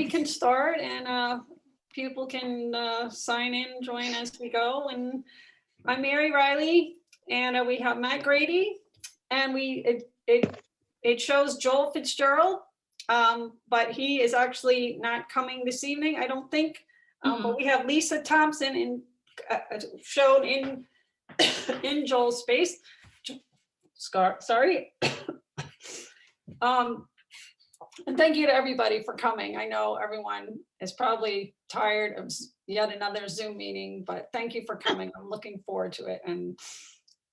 can start, and people can sign in, join as we go. And I'm Mary Riley, and we have Matt Grady, and it shows Joel Fitzgerald, but he is actually not coming this evening, I don't think. But we have Lisa Thompson shown in Joel's space. Sorry. And thank you to everybody for coming. I know everyone is probably tired of yet another Zoom meeting, but thank you for coming. I'm looking forward to it. And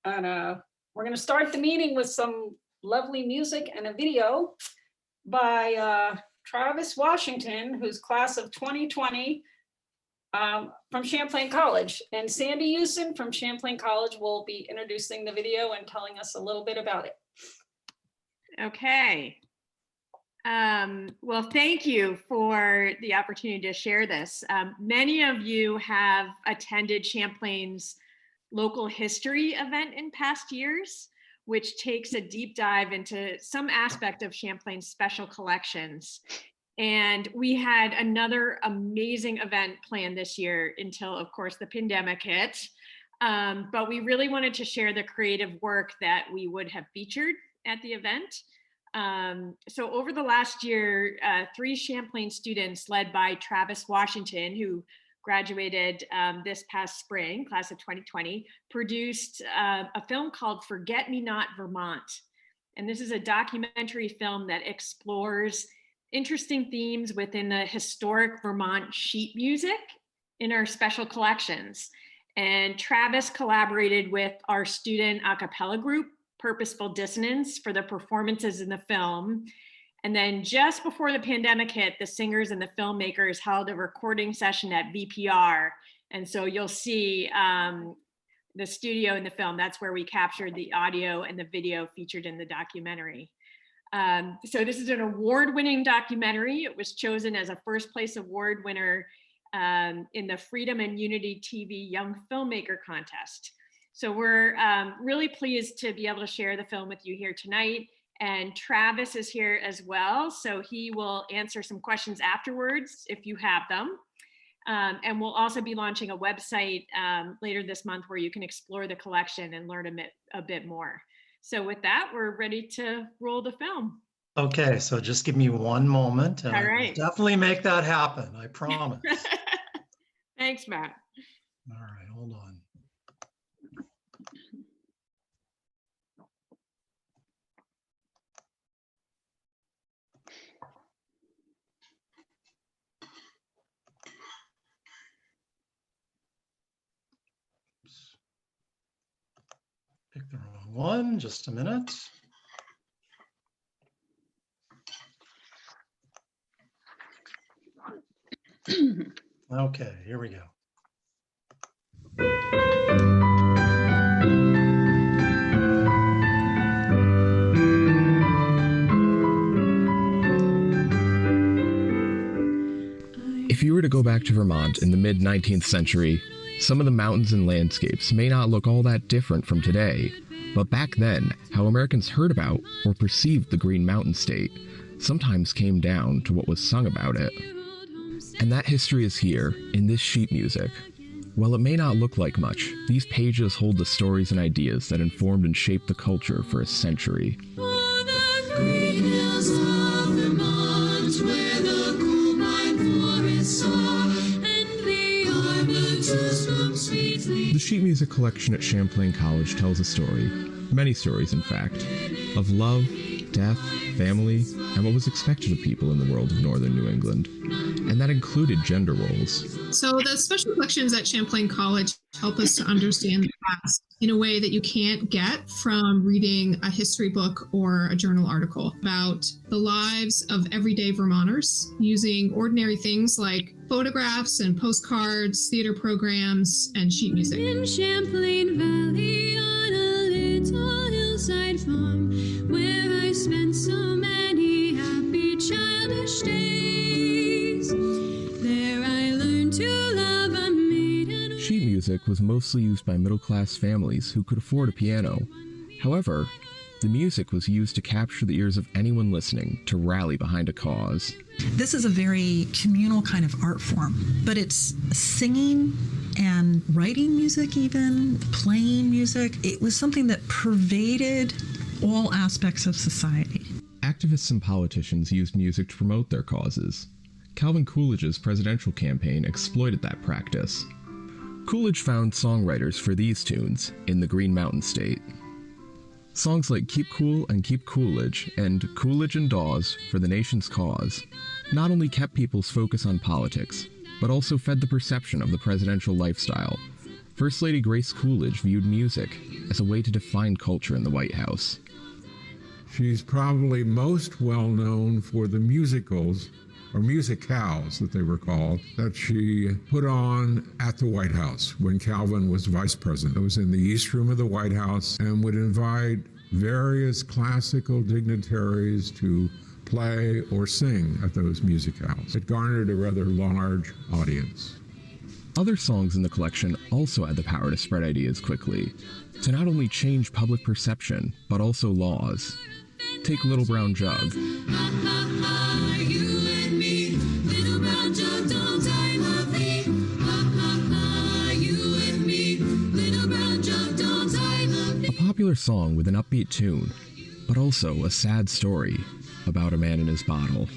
we're going to start the meeting with some lovely music and a video by Travis Washington, who's class of 2020 from Champlain College. And Sandy Houston from Champlain College will be introducing the video and telling us a little bit about it. Okay. Well, thank you for the opportunity to share this. Many of you have attended Champlain's local history event in past years, which takes a deep dive into some aspect of Champlain's special collections. And we had another amazing event planned this year until, of course, the pandemic hit. But we really wanted to share the creative work that we would have featured at the event. So over the last year, 3 Champlain students led by Travis Washington, who graduated this past spring, class of 2020, produced a film called Forget Me Not Vermont. And this is a documentary film that explores interesting themes within the historic Vermont sheet music in our special collections. And Travis collaborated with our student a cappella group, Purposeful Dissonance, for the performances in the film. And then just before the pandemic hit, the singers and the filmmakers held a recording session at VPR. And so you'll see the studio in the film. That's where we captured the audio and the video featured in the documentary. So this is an award-winning documentary. It was chosen as a first place award winner in the Freedom and Unity TV Young Filmmaker Contest. So we're really pleased to be able to share the film with you here tonight. And Travis is here as well. So he will answer some questions afterwards if you have them. And we'll also be launching a website later this month where you can explore the collection and learn a bit more. So with that, we're ready to roll the film. Okay, so just give me one moment. And All right. I'll definitely make that happen, I promise. Thanks, Matt. All right, hold on. Pick the wrong one, just a minute. Okay, here we go. If you were to go back to Vermont in the mid-19th century, some of the mountains and landscapes may not look all that different from today, but back then, how Americans heard about or perceived the Green Mountain State sometimes came down to what was sung about it. And that history is here, in this sheet music. While it may not look like much, these pages hold the stories and ideas that informed and shaped the culture for a century. The sheet music collection at Champlain College tells a story, many stories in fact, of love, death, family, and what was expected of people in the world of northern New England. And that included gender roles. So the special collections at Champlain College help us to understand the past in a way that you can't get from reading a history book or a journal article about the lives of everyday Vermonters using ordinary things like photographs and postcards, theater programs, and sheet music. In Champlain Valley on a little hillside farm where I spent so many happy childish days. There I learned to love a maiden. Sheet music was mostly used by middle-class families who could afford a piano. However, The music was used to capture the ears of anyone listening to rally behind a cause. This is a very communal kind of art form, but it's singing and writing music, even playing music. It was something that pervaded all aspects of society. Activists and politicians used music to promote their causes. Calvin Coolidge's presidential campaign exploited that practice. Coolidge found songwriters for these tunes in the Green Mountain State. Songs like Keep Cool and Keep Coolidge and Coolidge and Dawes for the nation's cause not only kept people's focus on politics, but also fed the perception of the presidential lifestyle. First Lady Grace Coolidge viewed music as a way to define culture in the White House. She's probably most well known for the musicals, or musicals that they were called, that she put on at the White House when Calvin was vice president. It was in the East Room of the White House and would invite various classical dignitaries to play or sing at those musicals. It garnered a rather large audience. Other songs in the collection also had the power to spread ideas quickly, to not only change public perception, but also laws. Take Little Brown Jug. A popular song with an upbeat tune, but also a sad story about a man and his bottle.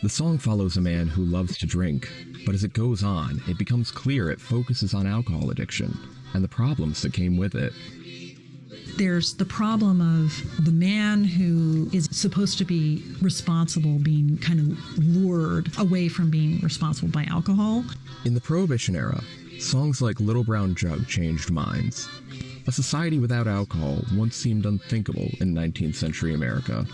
The song follows a man who loves to drink, but as it goes on, it becomes clear it focuses on alcohol addiction and the problems that came with it. There's the problem of the man who is supposed to be responsible being kind of lured away from being responsible by alcohol. In the Prohibition era, songs like Little Brown Jug changed minds. A society without alcohol once seemed unthinkable in 19th century America.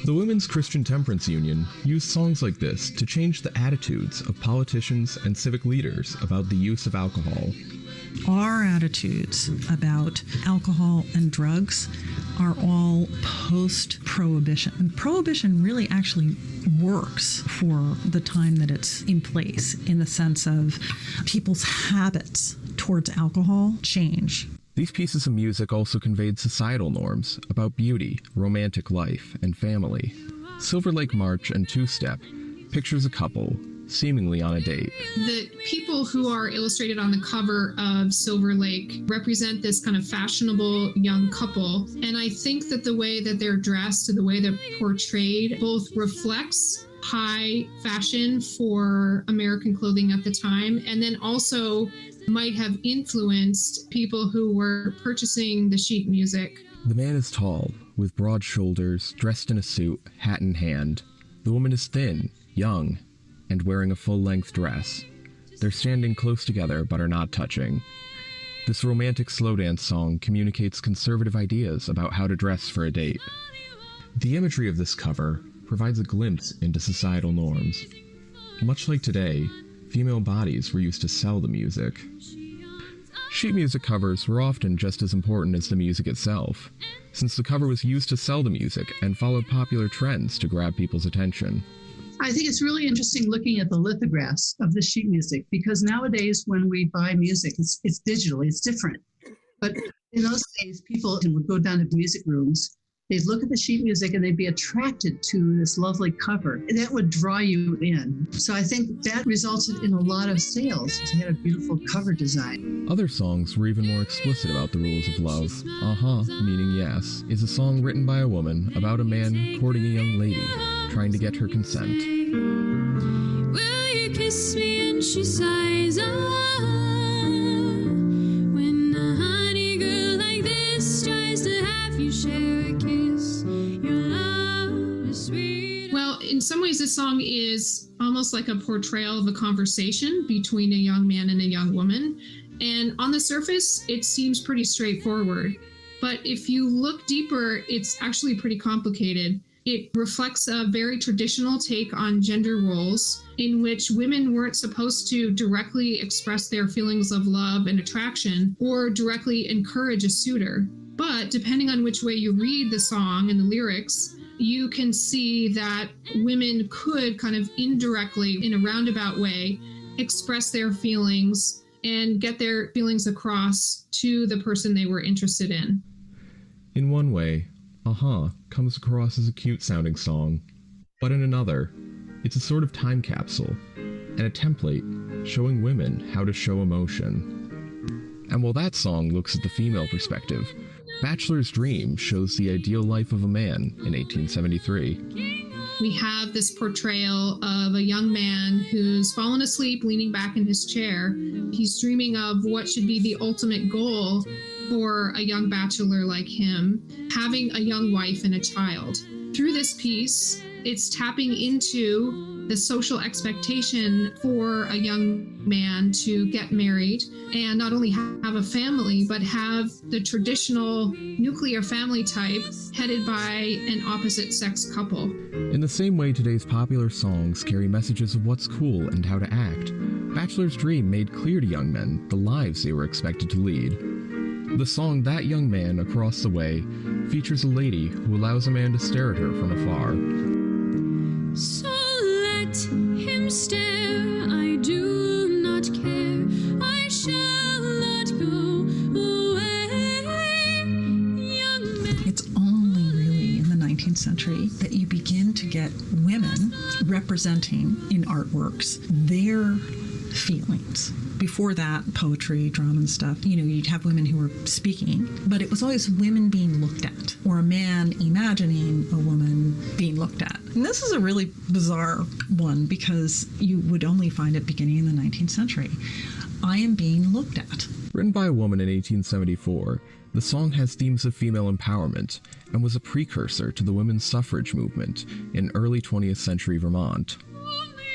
The Women's Christian Temperance Union used songs like this to change the attitudes of politicians and civic leaders about the use of alcohol. Our attitudes about alcohol and drugs are all post-prohibition. And prohibition really actually works for the time that it's in place, in the sense of people's habits towards alcohol change. These pieces of music also conveyed societal norms about beauty, romantic life, and family. Silver Lake March and Two Step pictures a couple seemingly on a date. The people who are illustrated on the cover of Silver Lake represent this kind of fashionable young couple. And I think that the way that they're dressed and the way they're portrayed both reflects high fashion for American clothing at the time, and then also might have influenced people who were purchasing the sheet music. The man is tall, with broad shoulders, dressed in a suit, hat in hand. The woman is thin, young, and wearing a full-length dress. They're standing close together but are not touching. This romantic slow dance song communicates conservative ideas about how to dress for a date. The imagery of this cover provides a glimpse into societal norms. Much like today, female bodies were used to sell the music. Sheet music covers were often just as important as the music itself, since the cover was used to sell the music and followed popular trends to grab people's attention. I think it's really interesting looking at the lithographs of the sheet music, because nowadays when we buy music, it's digital, it's different. But in those days, people would go down to music rooms, they'd look at the sheet music and they'd be attracted to this lovely cover. And that would draw you in. So I think that resulted in a lot of sales. They had a beautiful cover design. Other songs were even more explicit about the rules of love. Meaning yes, is a song written by a woman about a man courting a young lady, trying to get her consent. Will you kiss me? And she sighs, when a honey girl like this tries to have you share a kiss, your love is sweet. Well, in some ways, this song is almost like a portrayal of a conversation between a young man and a young woman. And on the surface, it seems pretty straightforward. But if you look deeper, it's actually pretty complicated. It reflects a very traditional take on gender roles in which women weren't supposed to directly express their feelings of love and attraction or directly encourage a suitor. But depending on which way you read the song and the lyrics, you can see that women could kind of indirectly, in a roundabout way, express their feelings and get their feelings across to the person they were interested in. In one way, comes across as a cute-sounding song, but in another, it's a sort of time capsule and a template showing women how to show emotion. And while that song looks at the female perspective, Bachelor's Dream shows the ideal life of a man in 1873. We have this portrayal of a young man who's fallen asleep leaning back in his chair. He's dreaming of what should be the ultimate goal for a young bachelor like him, having a young wife and a child. Through this piece, it's tapping into the social expectation for a young man to get married and not only have a family, but have the traditional nuclear family type headed by an opposite sex couple. In the same way today's popular songs carry messages of what's cool and how to act, Bachelor's Dream made clear to young men the lives they were expected to lead. The song That Young Man Across the Way features a lady who allows a man to stare at her from afar. So let him stare, I do not care, I shall not go away, young man. It's only really in the 19th century that you begin to get women representing in artworks their feelings. Before that, poetry, drama and stuff, you'd have women who were speaking, but it was always women being looked at, or a man imagining a woman being looked at. And this is a really bizarre one because you would only find it beginning in the 19th century. I am being looked at. Written by a woman in 1874, the song has themes of female empowerment and was a precursor to the women's suffrage movement in early 20th century Vermont.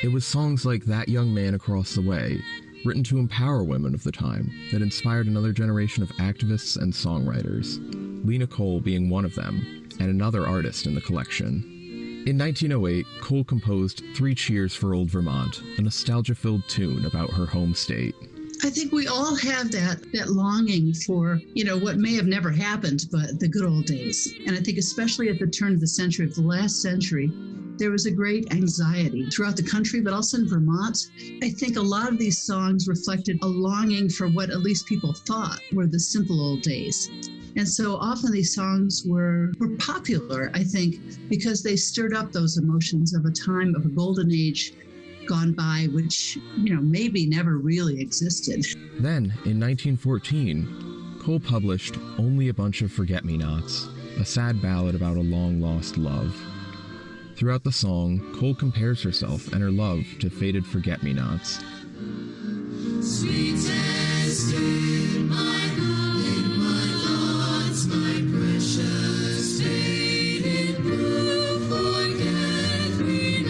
It was songs like That Young Man Across the Way, written to empower women of the time, that inspired another generation of activists and songwriters, Lena Cole being one of them, and another artist in the collection. In 1908, Cole composed Three Cheers for Old Vermont, a nostalgia-filled tune about her home state. I think we all have that longing for, what may have never happened, but the good old days. And I think especially at the turn of the century, of the last century, there was a great anxiety throughout the country, but also in Vermont. I think a lot of these songs reflected a longing for what at least people thought were the simple old days. And so often these songs were popular, I think, because they stirred up those emotions of a time of a golden age gone by, which, maybe never really existed. Then, in 1914, Cole published Only a Bunch of Forget-Me-Nots, a sad ballad about a long-lost love. Throughout the song, Cole compares herself and her love to faded forget-me-nots. Sweetest in my thoughts, my precious faded blue forget-me-nots.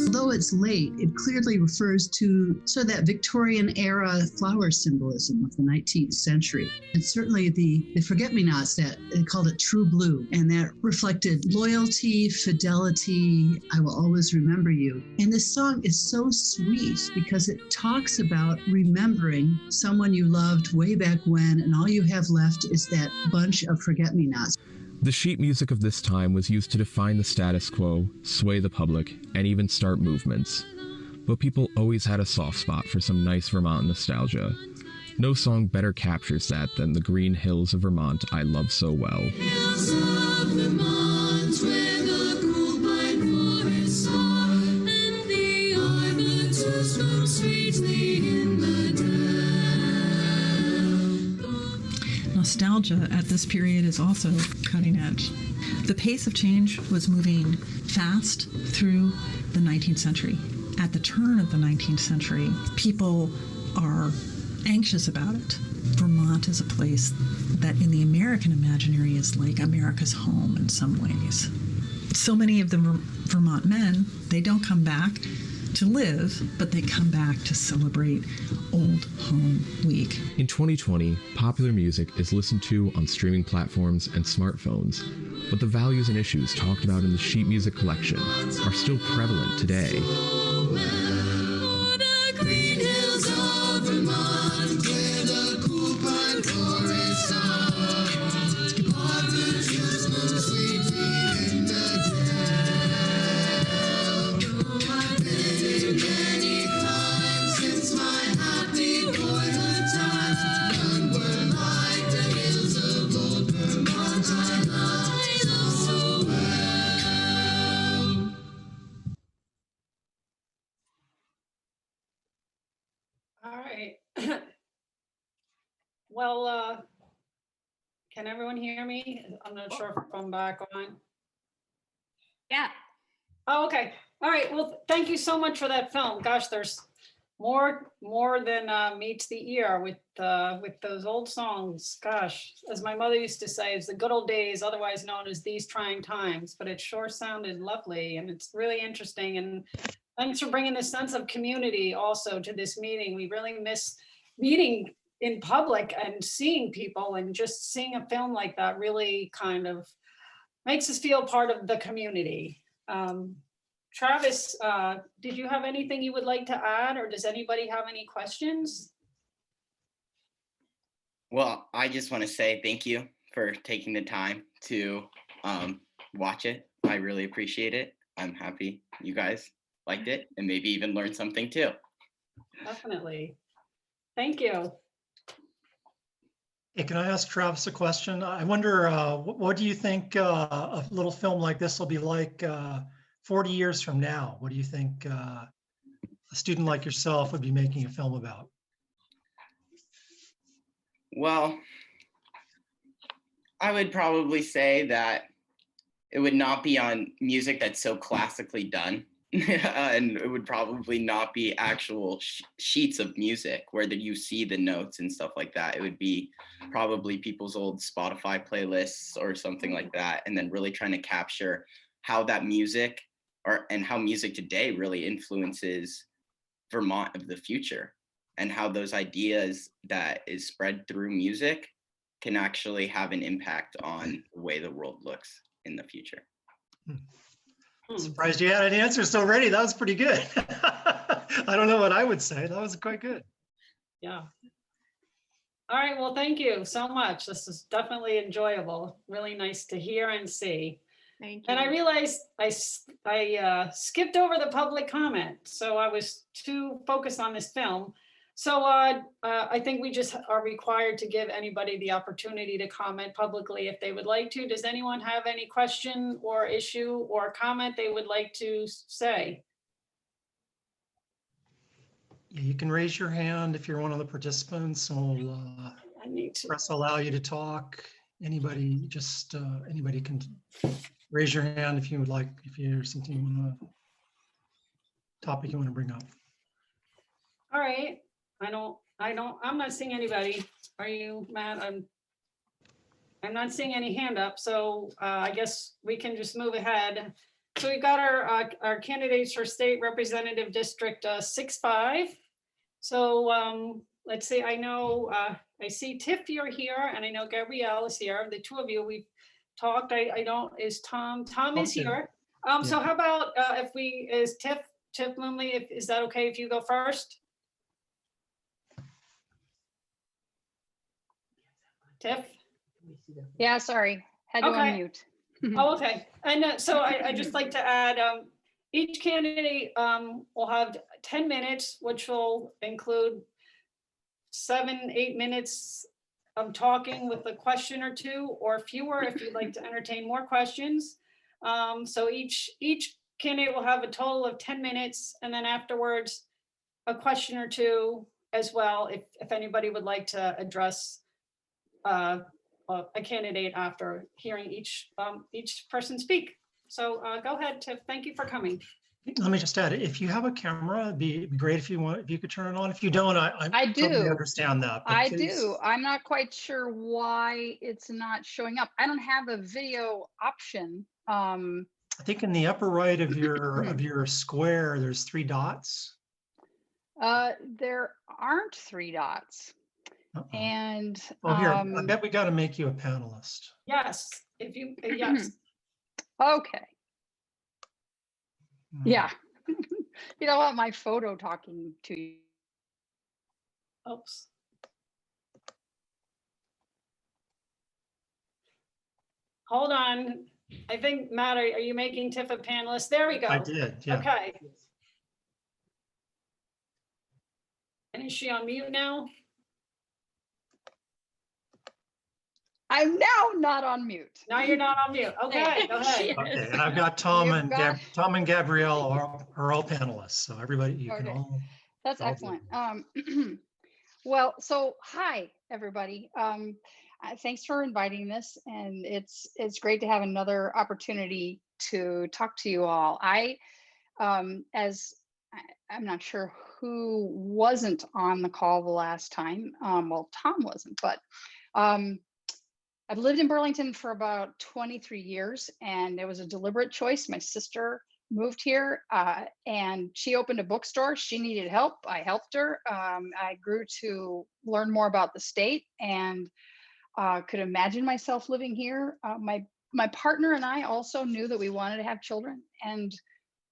Although it's late, it clearly refers to sort of that Victorian era flower symbolism of the 19th century. And certainly the forget-me-nots, that they called it true blue, and that reflected loyalty, fidelity, I will always remember you. And this song is so sweet because it talks about remembering someone you loved way back when, and all you have left is that bunch of forget-me-nots. The sheet music of this time was used to define the status quo, sway the public, and even start movements. But people always had a soft spot for some nice Vermont nostalgia. No song better captures that than The Green Hills of Vermont I Love So Well. Hills of Vermont, where the cool pine forests are, and the arbutus grow sweetly in the dell. Nostalgia at this period is also cutting edge. The pace of change was moving fast through the 19th century. At the turn of the 19th century, people are anxious about it. Vermont is a place that in the American imaginary is like America's home in some ways. So many of the Vermont men, they don't come back to live, but they come back to celebrate Old Home Week. In 2020, popular music is listened to on streaming platforms and smartphones, but the values and issues talked about in the sheet music collection are still prevalent today. The green hills of Vermont, where the cool pine forests are, arbutus grow sweetly in the dell. I've been many times since my happy boyhood times, none were like the hills Well, can everyone hear me? I'm not sure if I'm back on. Yeah. Oh, okay. All right. Well, thank you so much for that film. Gosh, there's more than meets the ear with those old songs. Gosh, as my mother used to say, it's the good old days, otherwise known as these trying times. But it sure sounded lovely, and it's really interesting. And thanks for bringing this sense of community also to this meeting. We really miss meeting in public and seeing people, and just seeing a film like that really kind of makes us feel part of the community. Travis, did you have anything you would like to add, or does anybody have any questions? Well, I just want to say thank you for taking the time to watch it. I really appreciate it. I'm happy you guys liked it and maybe even learned something too. Definitely. Thank you. Hey, can I ask Travis a question? I wonder, what do you think a little film like this will be like 40 years from now? What do you think a student like yourself would be making a film about? Well, I would probably say that it would not be on music that's so classically done. And it would probably not be actual sheets of music where you see the notes and stuff like that. It would be probably people's old Spotify playlists or something like that. And then really trying to capture how that music and how music today really influences Vermont of the future, and how those ideas that is spread through music can actually have an impact on the way the world looks in the future. Surprised you had an answer so ready. That was pretty good. I don't know what I would say. That was quite good. Yeah. All right. Well, thank you so much. This is definitely enjoyable. Really nice to hear and see. Thank you. And I realized I skipped over the public comment, so I was too focused on this film. So I think we just are required to give anybody the opportunity to comment publicly if they would like to. Does anyone have any question or issue or comment they would like to say? Yeah, you can raise your hand if you're one of the participants, and we'll I need to. press allow you to talk. Anybody, anybody can raise your hand if you would like, if there's something topic you want to bring up. All right. I'm not seeing anybody. Are you, Matt? I'm not seeing any hand up, so I guess we can just move ahead. So we've got our candidates for State Representative District 6-5. So let's see, I know, I see Tiff, you're here, and I know Gabrielle is here. The two of you, we've talked. I don't, is Tom is here. So how about if is Tiff Bluemle, is that okay if you go first? Tiff? Yeah, sorry, had to Okay. unmute. Oh, okay. And so I just like to add, each candidate will have 10 minutes, which will include 7-8 minutes of talking with a question or two or fewer if you'd like to entertain more questions. So each candidate will have a total of 10 minutes, and then afterwards a question or two as well if anybody would like to address a candidate after hearing each person speak. So go ahead, Tiff. Thank you for coming. Let me just add, if you have a camera, it'd be great if you could turn it on. If you don't, I do totally understand that. But I please. do. I'm not quite sure why it's not showing up. I don't have a video option. I think in the upper right of your square, there's 3 dots. There aren't 3 dots. And oh, here, I bet we got to make you a panelist. Yes, if you yes. Okay. Yeah. You don't want my photo talking to you. Oops. Hold on. I think, Matt, are you making Tiff a panelist? There we go. I did, yeah. Okay. And is she on mute now? I'm now not on mute. Now you're not on mute. Okay, go ahead. Okay, and I've got Tom and Gabrielle are all panelists, so everybody, you can all. That's excellent. Well, so hi everybody. Thanks for inviting this, and it's great to have another opportunity to talk to you all. As I'm not sure who wasn't on the call the last time. Well, Tom wasn't, but um, I've lived in Burlington for about 23 years, and it was a deliberate choice. My sister moved here, and she opened a bookstore. She needed help. I helped her. I grew to learn more about the state, and could imagine myself living here. My partner and I also knew that we wanted to have children, and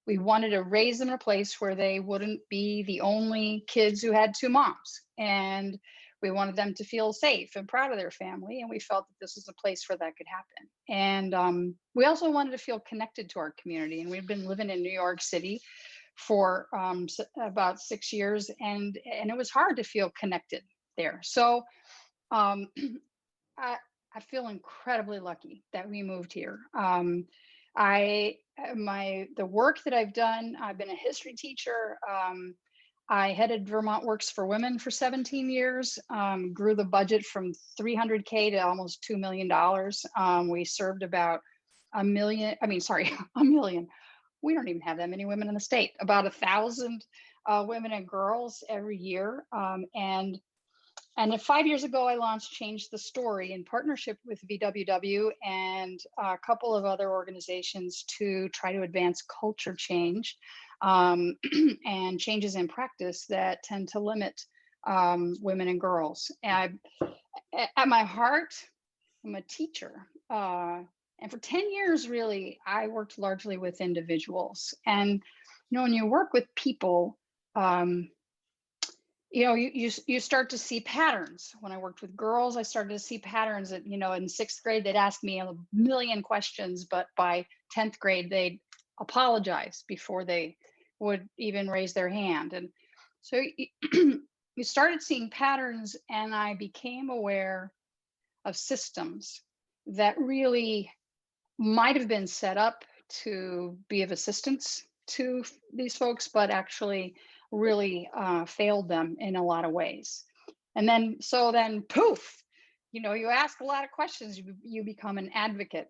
we wanted to raise them in a place where they wouldn't be the only kids who had two moms. And we wanted them to feel safe and proud of their family. And we felt that this was a place where that could happen. And we also wanted to feel connected to our community. And we've been living in New York City for about 6 years, and it was hard to feel connected there. So um, I feel incredibly lucky that we moved here. The work that I've done, I've been a history teacher. I headed Vermont Works for Women for 17 years, grew the budget from 300K to almost $2 million. We served about a million. We don't even have that many women in the state, about 1,000 women and girls every year. And 5 years ago, I launched Change the Story in partnership with VWW and a couple of other organizations to try to advance culture change and changes in practice that tend to limit women and girls. And at my heart, I'm a teacher. And for 10 years, really, I worked largely with individuals. And, when you work with people, you start to see patterns. When I worked with girls, I started to see patterns that, in sixth grade, they'd ask me a million questions, but by 10th grade, they'd apologize before they would even raise their hand. And so you started seeing patterns, and I became aware of systems that really might have been set up to be of assistance to these folks, but actually really failed them in a lot of ways. And then poof, you ask a lot of questions, you become an advocate.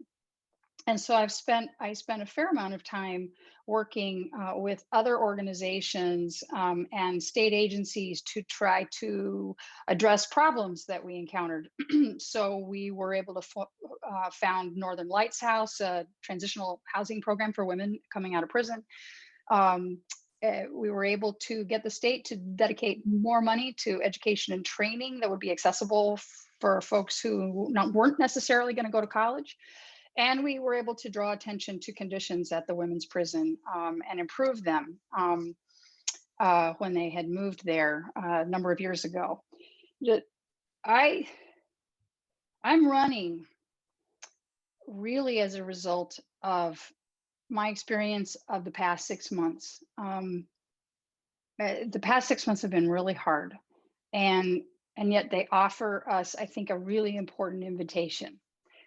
And so I spent a fair amount of time working with other organizations and state agencies to try to address problems that we encountered. So we were able to found Northern Lights House, a transitional housing program for women coming out of prison. We were able to get the state to dedicate more money to education and training that would be accessible for folks who weren't necessarily going to go to college. And we were able to draw attention to conditions at the women's prison and improve them when they had moved there a number of years ago. I'm running really as a result of my experience of the past 6 months. The past 6 months have been really hard, and yet they offer us, I think, a really important invitation.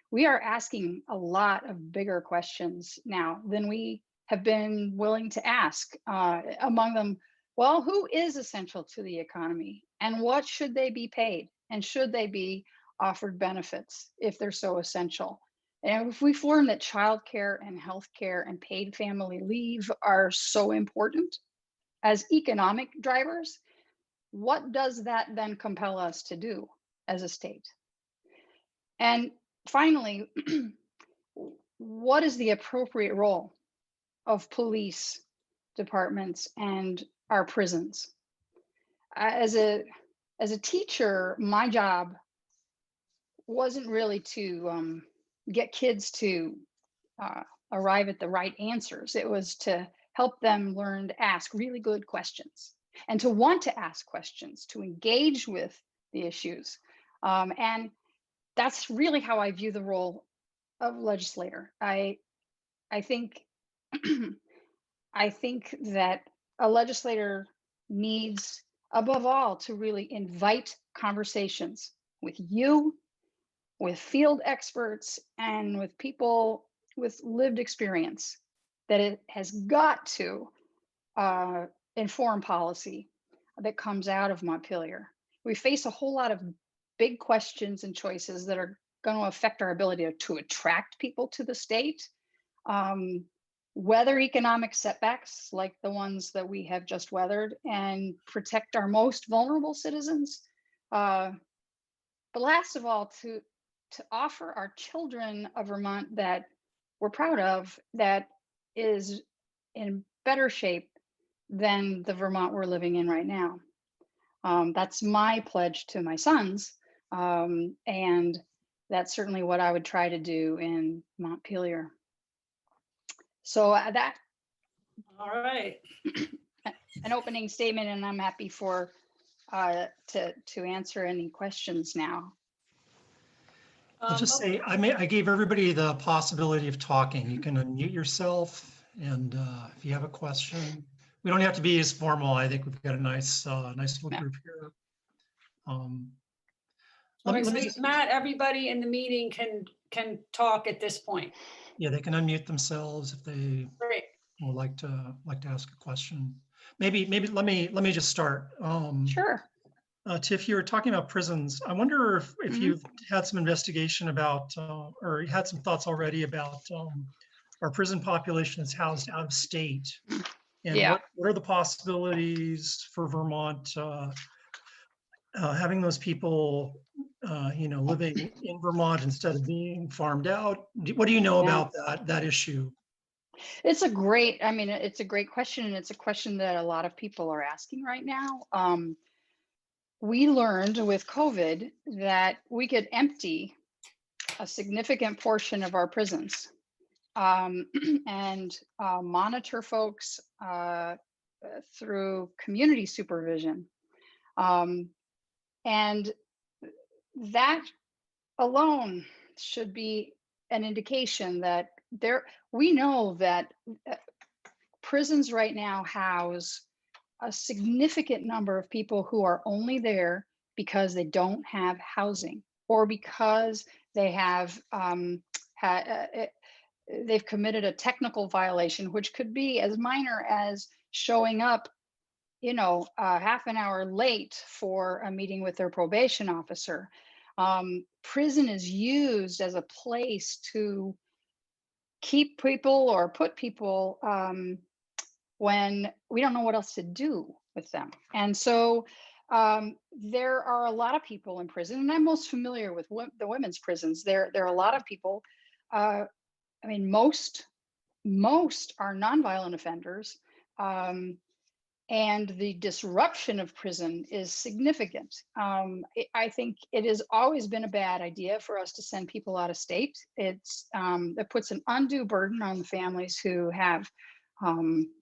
We are asking a lot of bigger questions now than we have been willing to ask. Among them, well, who is essential to the economy, and what should they be paid, and should they be offered benefits if they're so essential? And if we've learned that childcare and healthcare and paid family leave are so important as economic drivers, what does that then compel us to do as a state? And finally, what is the appropriate role of police departments and our prisons? As a teacher, my job wasn't really to get kids to arrive at the right answers. It was to help them learn to ask really good questions and to want to ask questions, to engage with the issues. And that's really how I view the role of legislator. I think I think that a legislator needs, above all, to really invite conversations with you, with field experts, and with people with lived experience, that it has got to inform policy that comes out of Montpelier. we face a whole lot of big questions and choices that are going to affect our ability to attract people to the state. Weather economic setbacks like the ones that we have just weathered, and protect our most vulnerable citizens. But last of all, to offer our children a Vermont that we're proud of, that is in better shape than the Vermont we're living in right now. That's my pledge to my sons. And that's certainly what I would try to do in Montpelier. So that. All right. An opening statement, and I'm happy for to answer any questions now. I'll just say, I gave everybody the possibility of talking. You can unmute yourself, and if you have a question, we don't have to be as formal. I think we've got a nice little group here. Let me just, Matt, everybody in the meeting can talk at this point. yeah, they can unmute themselves if they Great. would like to ask a question. Maybe let me just start. Sure. Tiff, you were talking about prisons. I wonder if Mhm. you've had some investigation about, or you had some thoughts already about our prison population that's housed out of state, and Yeah. what are the possibilities for Vermont having those people, living in Vermont instead of being farmed out? What do you know Yeah. about that issue? It's a great, I mean, it's a great question, and it's a question that a lot of people are asking right now. We learned with COVID that we could empty a significant portion of our prisons, and monitor folks through community supervision. And that alone should be an indication that we know that prisons right now house a significant number of people who are only there because they don't have housing, or because they have they've committed a technical violation, which could be as minor as showing up, half an hour late for a meeting with their probation officer. Prison is used as a place to keep people or put people when we don't know what else to do with them. And so there are a lot of people in prison, and I'm most familiar with the women's prisons. There are a lot of people. I mean, most are nonviolent offenders, and the disruption of prison is significant. I think it has always been a bad idea for us to send people out of state. It puts an undue burden on the families who have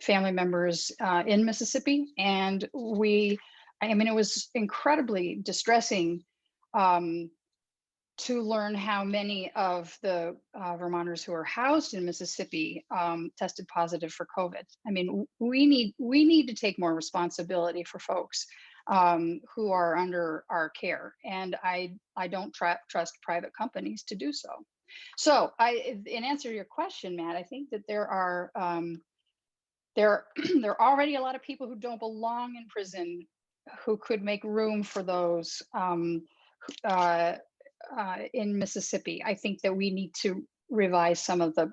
family members in Mississippi. And it was incredibly distressing to learn how many of the Vermonters who are housed in Mississippi tested positive for COVID. I mean, we need to take more responsibility for folks who are under our care, and I don't trust private companies to do so. So, in answer to your question, Matt, I think that there are already a lot of people who don't belong in prison who could make room for those in Mississippi. I think that we need to revise some of the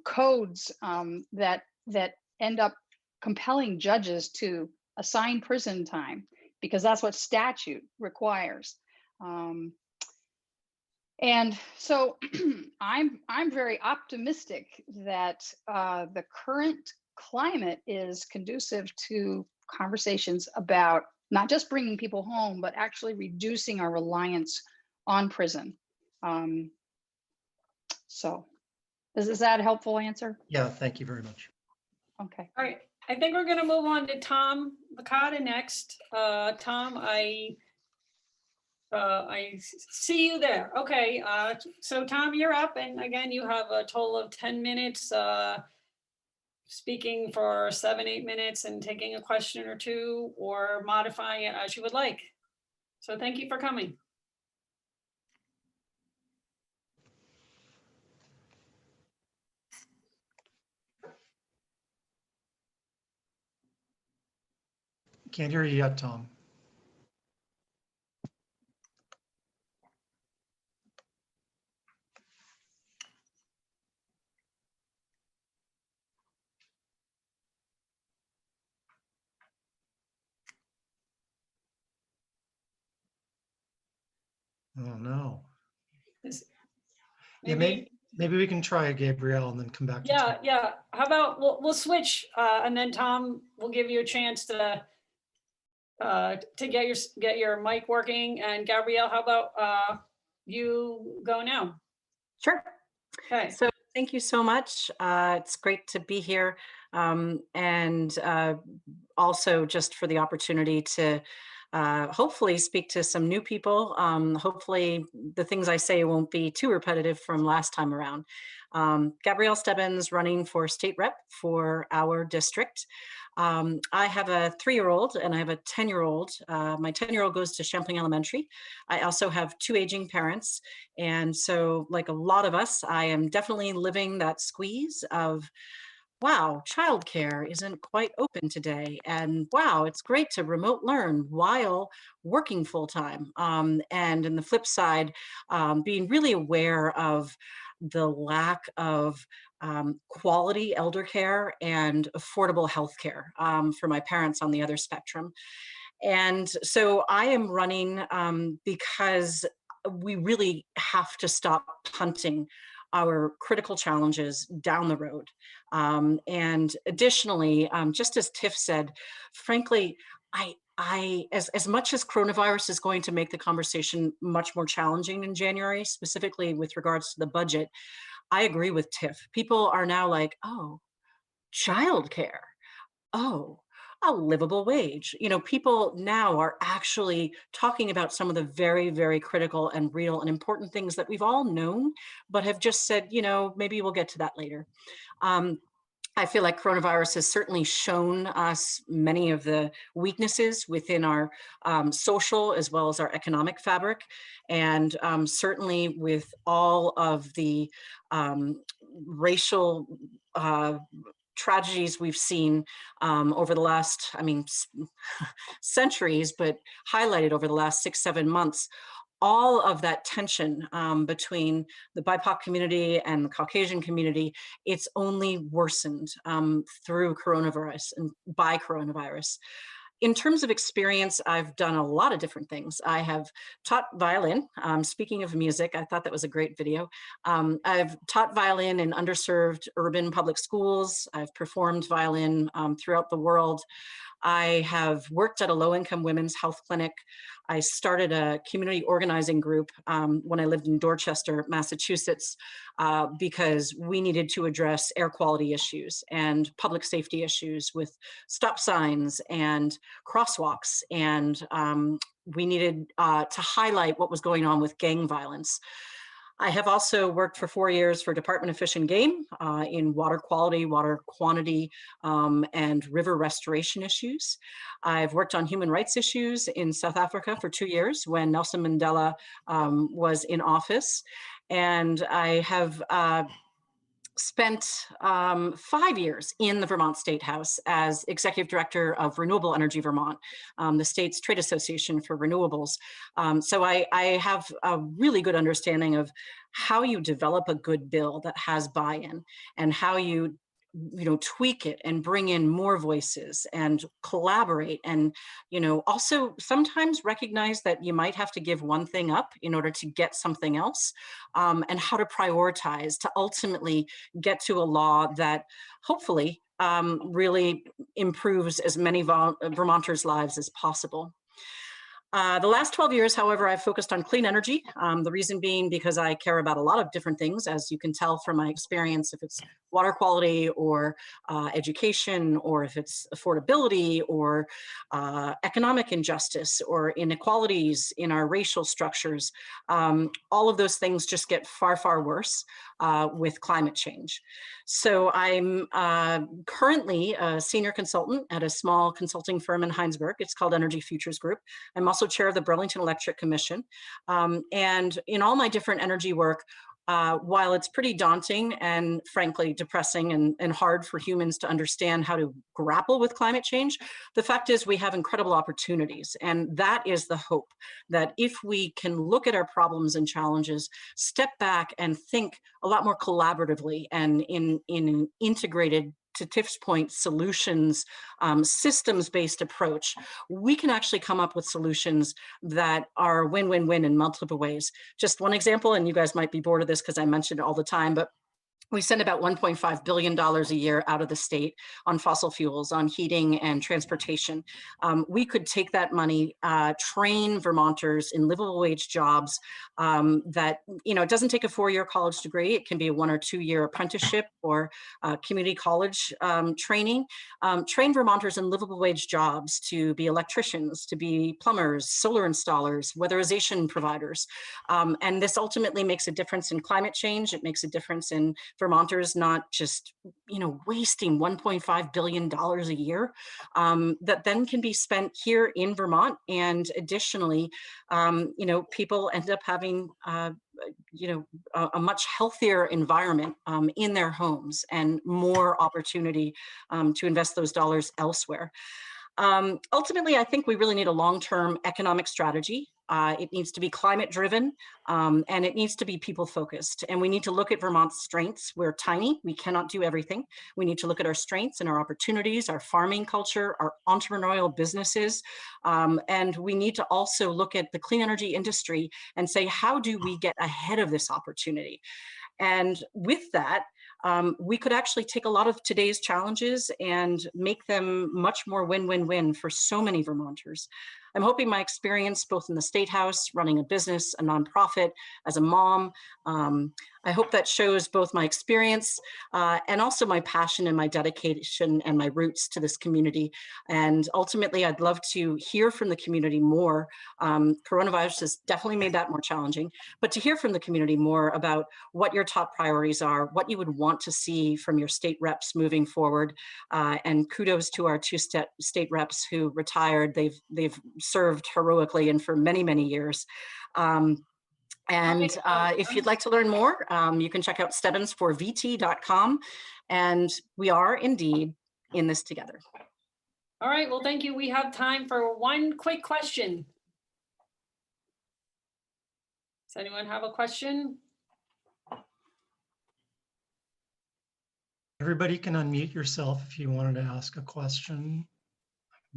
codes that end up compelling judges to assign prison time, because that's what statute requires. And so I'm very optimistic that the current climate is conducive to conversations about not just bringing people home, but actually reducing our reliance on prison. So is that a helpful answer? Yeah, thank you very much. Okay. All right. I think we're going to move on to Tom Licata next. Tom, I see you there. Okay. So Tom, you're up. And again, you have a total of 10 minutes, speaking for 7-8 minutes and taking a question or two, or modifying it as you would like. So thank you for coming. Can't hear you yet, Tom. Oh, no. Is- Yeah, maybe we can try Gabrielle and then come back to Yeah, Tom. yeah. How about we'll switch, and then Tom, we'll give you a chance to get your mic working. And Gabrielle, how about you go now? Sure. Okay. So thank you so much. It's great to be here. And also just for the opportunity to hopefully speak to some new people. Hopefully the things I say won't be too repetitive from last time around. Gabrielle Stebbins, running for state rep for our district. I have a 3-year-old and I have a 10-year-old. My 10-year-old goes to Champlain Elementary. I also have 2 aging parents. And so like a lot of us, I am definitely living that squeeze of, wow, childcare isn't quite open today. And wow, it's great to remote learn while working full time. And in the flip side, being really aware of the lack of quality elder care and affordable health care for my parents on the other spectrum. And so I am running because we really have to stop punting our critical challenges down the road. And additionally, just as Tiff said, frankly, as much as coronavirus is going to make the conversation much more challenging in January, specifically with regards to the budget, I agree with Tiff. People are now like, oh, childcare. Oh, a livable wage. You know, people now are actually talking about some of the very, very critical and real and important things that we've all known, but have just said, you know, maybe we'll get to that later. I feel like coronavirus has certainly shown us many of the weaknesses within our social as well as our economic fabric. And certainly with all of the racial tragedies we've seen over the last, centuries, but highlighted over the last 6-7 months, all of that tension between the BIPOC community and the Caucasian community, it's only worsened through coronavirus and by coronavirus. In terms of experience, I've done a lot of different things. I have taught violin. Speaking of music, I thought that was a great video. I've taught violin in underserved urban public schools. I've performed violin throughout the world. I have worked at a low-income women's health clinic. I started a community organizing group when I lived in Dorchester, Massachusetts, because we needed to address air quality issues and public safety issues with stop signs and crosswalks. And we needed to highlight what was going on with gang violence. I have also worked for 4 years for Department of Fish and Game in water quality, water quantity, and river restoration issues. I've worked on human rights issues in South Africa for 2 years when Nelson Mandela was in office. And I have spent 5 years in the Vermont State House as Executive Director of Renewable Energy Vermont, the state's trade association for renewables. So I have a really good understanding of how you develop a good bill that has buy-in and how you tweak it and bring in more voices and collaborate and, also sometimes recognize that you might have to give one thing up in order to get something else, and how to prioritize to ultimately get to a law that hopefully really improves as many Vermonters' lives as possible. The last 12 years, however, I've focused on clean energy. The reason being because I care about a lot of different things, as you can tell from my experience, if it's water quality or education, or if it's affordability or economic injustice or inequalities in our racial structures. All of those things just get far, far worse with climate change. So I'm currently a senior consultant at a small consulting firm in Heinsberg. It's called Energy Futures Group. I'm also chair of the Burlington Electric Commission. And in all my different energy work, while it's pretty daunting and frankly depressing and hard for humans to understand how to grapple with climate change, the fact is we have incredible opportunities. And that is the hope, that if we can look at our problems and challenges, step back and think a lot more collaboratively and in an integrated to Tiff's point, solutions, systems-based approach, we can actually come up with solutions that are win-win-win in multiple ways. Just one example, and you guys might be bored of this because I mention it all the time, but we send about $1.5 billion a year out of the state on fossil fuels, on heating and transportation. We could take that money, train Vermonters in livable wage jobs that, it doesn't take a 4-year college degree. It can be a 1 or 2 year apprenticeship or community college training. Train Vermonters in livable wage jobs to be electricians, to be plumbers, solar installers, weatherization providers. And this ultimately makes a difference in climate change. It makes a difference in Vermonters not just, wasting $1.5 billion a year that then can be spent here in Vermont. And additionally, people end up having, a much healthier environment in their homes and more opportunity to invest those dollars elsewhere. Ultimately, I think we really need a long-term economic strategy. It needs to be climate driven and it needs to be people focused. And we need to look at Vermont's strengths. We're tiny, we cannot do everything. We need to look at our strengths and our opportunities, our farming culture, our entrepreneurial businesses. And we need to also look at the clean energy industry and say, how do we get ahead of this opportunity? And with that, we could actually take a lot of today's challenges and make them much more win-win-win for so many Vermonters. I'm hoping my experience both in the State House, running a business, a nonprofit, as a mom, I hope that shows both my experience and also my passion and my dedication and my roots to this community. And ultimately, I'd love to hear from the community more. Coronavirus has definitely made that more challenging, but to hear from the community more about what your top priorities are, what you would want to see from your state reps moving forward. And kudos to our 2 state reps who retired. They've served heroically and for many, many years. And if you'd like to learn more, you can check out stebbinsforvt.com. And we are indeed in this together. All right, well, thank you. We have time for one quick question. Does anyone have a question? Everybody can unmute yourself if you wanted to ask a question.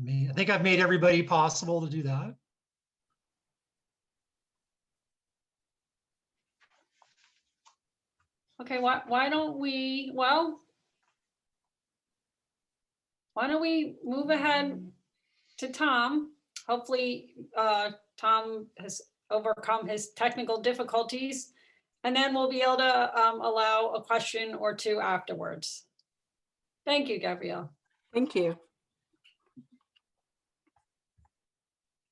I think I've made everybody possible to do that. Okay, why don't we move ahead to Tom? Hopefully Tom has overcome his technical difficulties, and then we'll be able to allow a question or two afterwards. Thank you, Gabrielle. Thank you.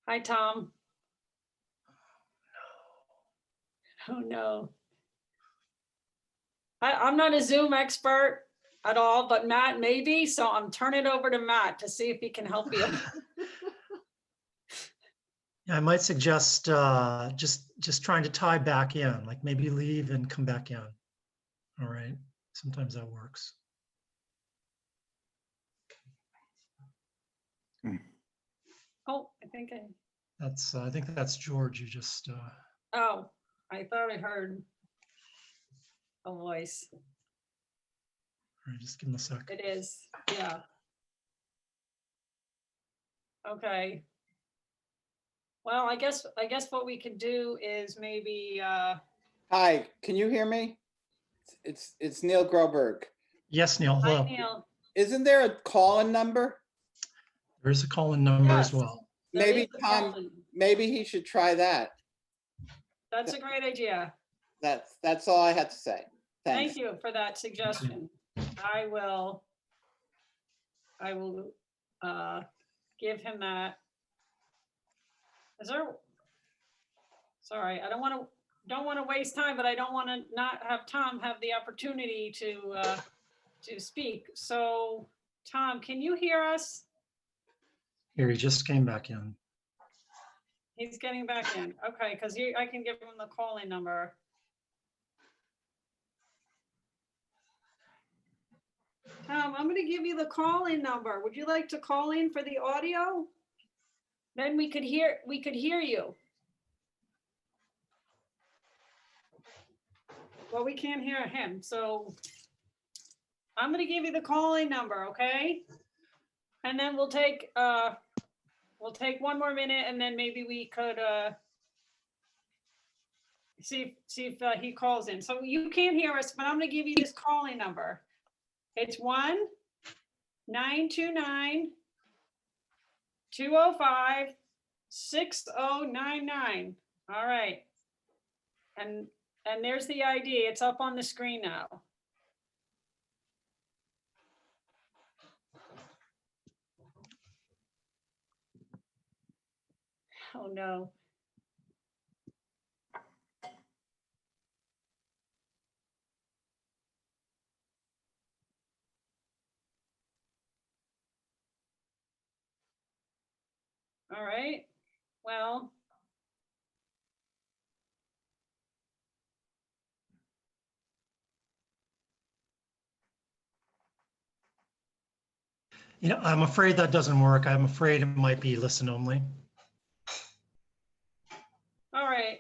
Hi, Tom. Oh no. I'm not a Zoom expert at all, but Matt maybe, so I'm turning it over to Matt to see if he can help you. Yeah, I might suggest just trying to tie back in, like maybe leave and come back in. All right, sometimes that works. Oh, I think that's George. You just. Oh, I thought I heard a voice. All right, just give him a sec. It is, yeah. Okay. Well, I guess what we could do is maybe. Hi, can you hear me? It's Neil Groberg. Yes, Neil. Hello. Hi, Neil. Isn't there a call-in number? There's a call-in number as well. Maybe Tom, maybe he should try that. That's a great idea. That's all I had to say. Thanks. Thank you for that suggestion. I will give him that. Is there? Sorry, I don't want to waste time, but I don't want to not have Tom have the opportunity to speak. So, Tom, can you hear us? Here, he just came back in. He's getting back in. Okay, because I can give him the call-in number. Tom, I'm going to give you the call-in number. Would you like to call in for the audio? Then we could hear you. Well, we can't hear him, so I'm gonna give you the calling number, okay? And then we'll take one more minute, and then maybe we could see if he calls in. So you can't hear us, but I'm gonna give you this calling number. It's 1-929-205-6099. All right. And there's the ID. It's up on the screen now. Oh no. All right. Well, I'm afraid that doesn't work. I'm afraid it might be listen only. all right.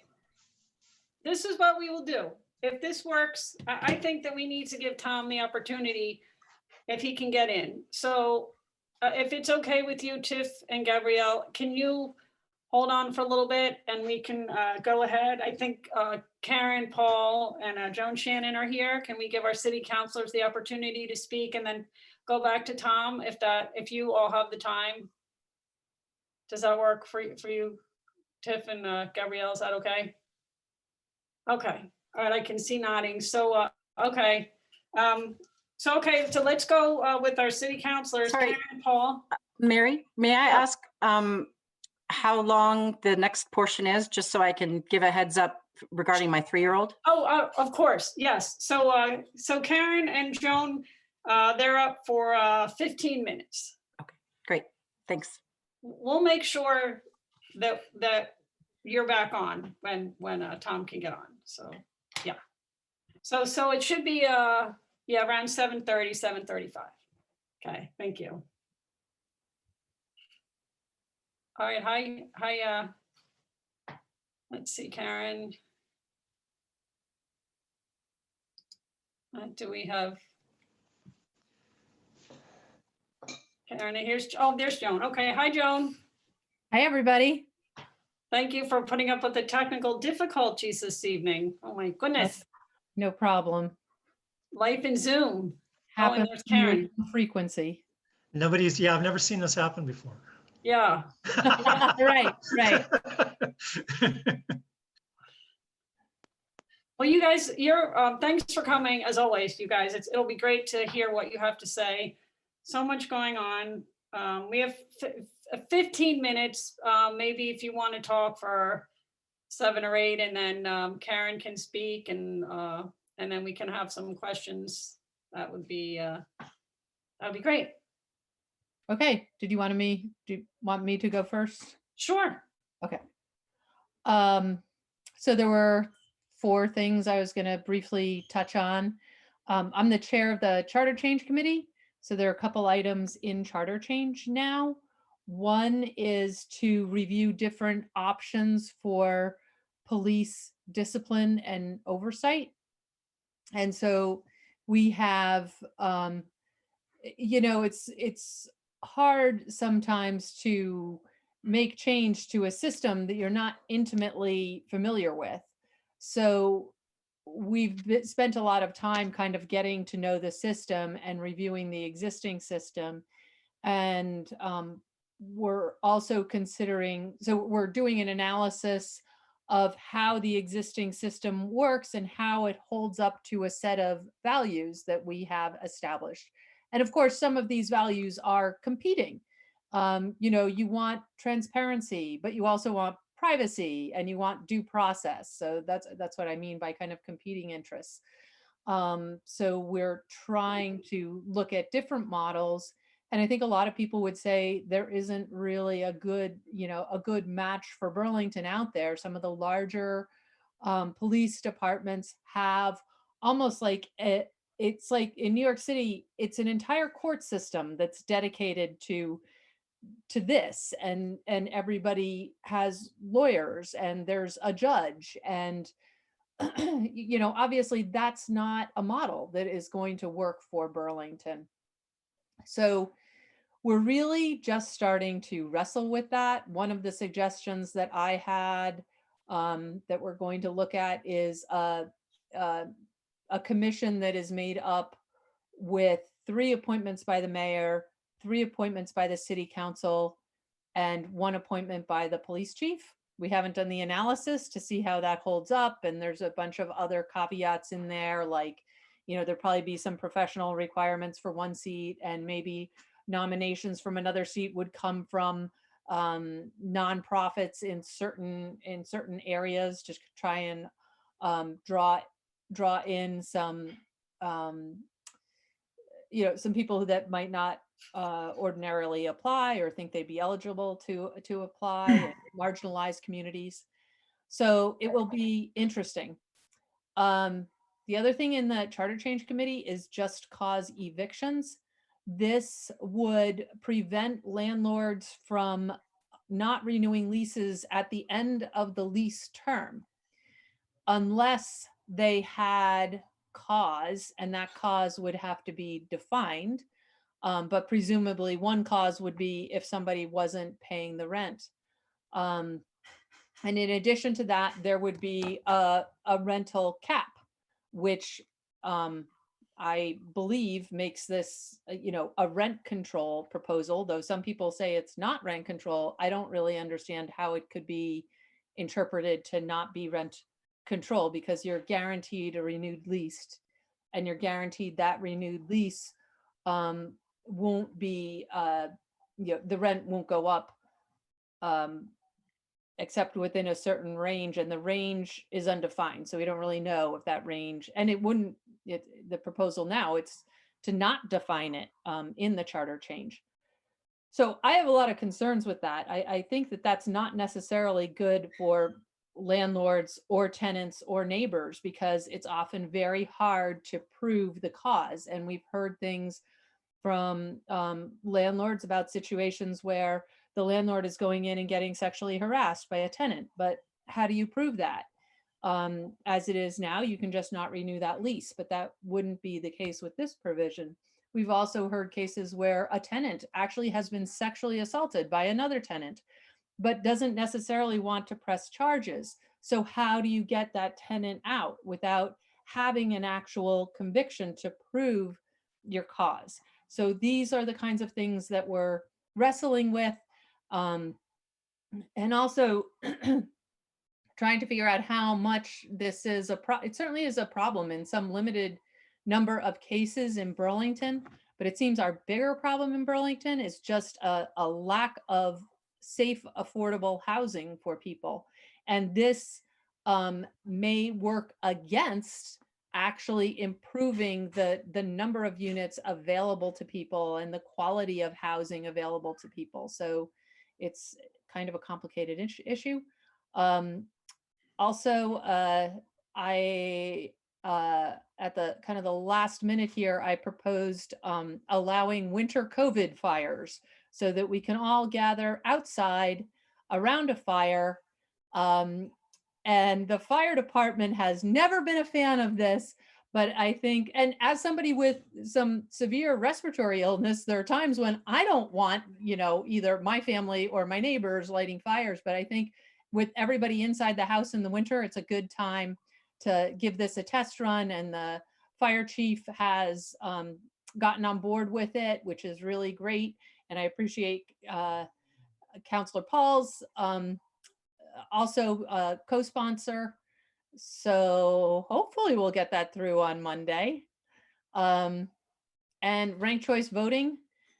This is what we will do. If this works, I think that we need to give Tom the opportunity if he can get in. So if it's okay with you, Tiff and Gabrielle, can you hold on for a little bit and we can go ahead? I think Karen, Paul, and Joan, Shannon are here. Can we give our city councilors the opportunity to speak and then go back to Tom if you all have the time? Does that work for you, Tiff and Gabrielle? Is that okay? Okay. All right. I can see nodding. So, okay. So let's go with our city councilors. Sorry. Karen, Paul. Mary, may I Yeah. ask how long the next portion is, just so I can give a heads up regarding my 3-year-old? Oh, of course. Yes. So, so Karen and Joan, they're up for 15 minutes. Okay, great. Thanks. We'll make sure that you're back on when Tom can get on. So, yeah. So it should be around 7:30, 7:35. Okay, thank you. All right, hi. Let's see, Karen. Do we have Karen? There's Joan. Okay, hi, Joan. Hi, everybody. Thank you for putting up with the technical difficulties this evening. Oh my goodness. No problem. Life in Zoom. Happens there's Karen. frequency. I've never seen this happen before. Yeah. Right. Well, you guys, thanks for coming as always, you guys. It'll be great to hear what you have to say. So much going on. We have 15 minutes, maybe if you want to talk for 7 or 8, and then Karen can speak, and then we can have some questions. That'd be great. Okay. Do you want me to go first? Sure. Okay. So there were 4 things I was going to briefly touch on. I'm the chair of the Charter Change Committee. So there are a couple items in charter change now. One is to review different options for police discipline and oversight. And so we have, it's hard sometimes to make change to a system that you're not intimately familiar with. So we've spent a lot of time kind of getting to know the system and reviewing the existing system. And we're also we're doing an analysis of how the existing system works and how it holds up to a set of values that we have established. And of course, some of these values are competing. You want transparency, but you also want privacy and you want due process. So that's what I mean by kind of competing interests. So we're trying to look at different models. And I think a lot of people would say there isn't really a good match for Burlington out there. Some of the larger police departments have almost like it's like in New York City, it's an entire court system that's dedicated to this, and everybody has lawyers and there's a judge, and you know, obviously that's not a model that is going to work for Burlington. So we're really just starting to wrestle with that. One of the suggestions that I had that we're going to look at is a commission that is made up with 3 appointments by the mayor, 3 appointments by the city council, and 1 appointment by the police chief. We haven't done the analysis to see how that holds up. And there's a bunch of other caveats in there, like, you know, there'll probably be some professional requirements for 1 seat, and maybe nominations from another seat would come from nonprofits in certain areas to try and draw in some you know, some people that might not ordinarily apply or think they'd be eligible to apply, and marginalized communities. So it will be interesting. The other thing in the charter change committee is just cause evictions. This would prevent landlords from not renewing leases at the end of the lease term unless they had cause, and that cause would have to be defined. But presumably one cause would be if somebody wasn't paying the rent. And in addition to that, there would be a rental cap, which I believe makes this, you know, a rent control proposal, though some people say it's not rent control. I don't really understand how it could be interpreted to not be rent control, because you're guaranteed a renewed lease, and you're guaranteed that renewed lease won't be, you know, the rent won't go up except within a certain range, and the range is undefined. So we don't really know if that range, and it wouldn't, the proposal now, it's to not define it in the charter change. So I have a lot of concerns with that. I think that that's not necessarily good for landlords or tenants or neighbors, because it's often very hard to prove the cause. And we've heard things from landlords about situations where the landlord is going in and getting sexually harassed by a tenant. But how do you prove that? As it is now, you can just not renew that lease, but that wouldn't be the case with this provision. We've also heard cases where a tenant actually has been sexually assaulted by another tenant, but doesn't necessarily want to press charges. So how do you get that tenant out without having an actual conviction to prove your cause? So these are the kinds of things that we're wrestling with. And also trying to figure out how much this is it certainly is a problem in some limited number of cases in Burlington, but it seems our bigger problem in Burlington is just a lack of safe, affordable housing for people. And this may work against actually improving the number of units available to people and the quality of housing available to people. So it's kind of a complicated issue. Also, I at the kind of the last minute here, I proposed allowing winter COVID fires so that we can all gather outside around a fire. And the fire department has never been a fan of this, but I think, and as somebody with some severe respiratory illness, there are times when I don't want, you know, either my family or my neighbors lighting fires, but I think with everybody inside the house in the winter, it's a good time to give this a test run. And the fire chief has gotten on board with it, which is really great. And I appreciate Councillor Paul's also co-sponsor. So hopefully we'll get that through on Monday. And ranked choice voting,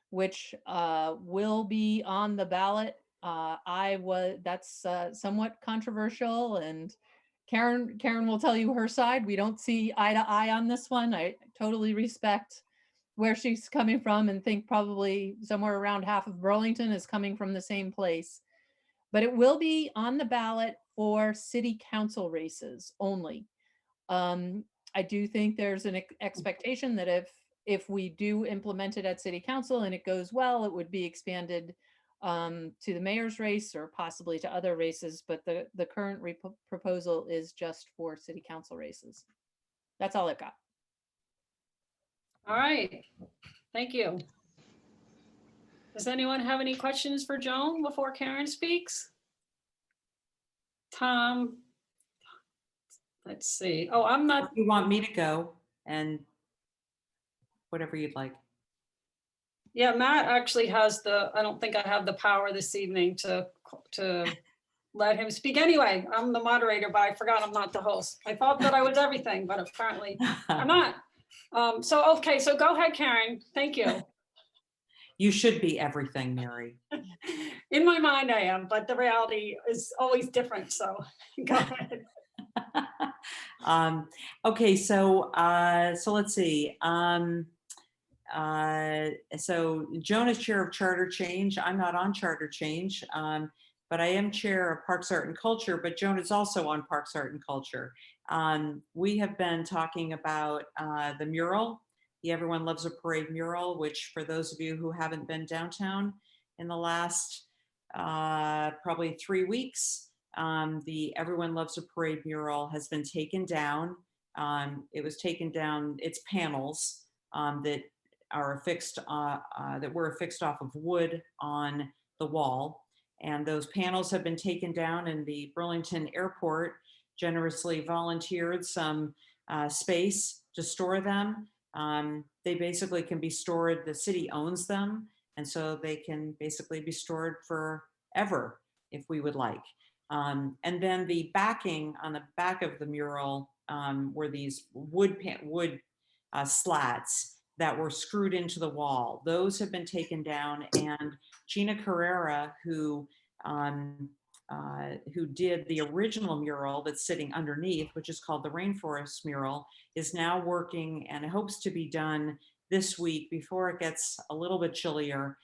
which will be on the ballot. That's somewhat controversial, and Karen will tell you her side. We don't see eye to eye on this one. I totally respect where she's coming from and think probably somewhere around half of Burlington is coming from the same place. But it will be on the ballot for city council races only. I do think there's an expectation that if we do implement it at city council and it goes well, it would be expanded to the mayor's race or possibly to other races, but the current proposal is just for city council races. That's all I've got. All right, thank you. Does anyone have any questions for Joan before Karen speaks? Tom, let's see. Oh, I'm not. You want me to go and whatever you'd like. Yeah, Matt actually has I don't think I have the power this evening to let him speak. Anyway, I'm the moderator, but I forgot I'm not the host. I thought that I was everything, but apparently I'm not. Okay, so go ahead, Karen. Thank you. You should be everything, Mary. In my mind I am, but the reality is always different, so go ahead. Okay, so let's see. So Joan is chair of Charter Change. I'm not on Charter Change, but I am chair of Parks, Art, and Culture, but Joan is also on Parks, Art, and Culture. We have been talking about the mural, the Everyone Loves a Parade mural, which for those of you who haven't been downtown in the last probably 3 weeks, the Everyone Loves a Parade mural has been taken down. It was taken down, its panels that are affixed, that were affixed off of wood on the wall. And those panels have been taken down, and the Burlington Airport generously volunteered some space to store them. They basically can be stored, the city owns them, and so they can basically be stored forever if we would like. And then the backing on the back of the mural were these wood slats that were screwed into the wall. Those have been taken down, and Gina Carrera, who did the original mural that's sitting underneath, which is called the Rainforest mural, is now working and hopes to be done this week before it gets a little bit chillier,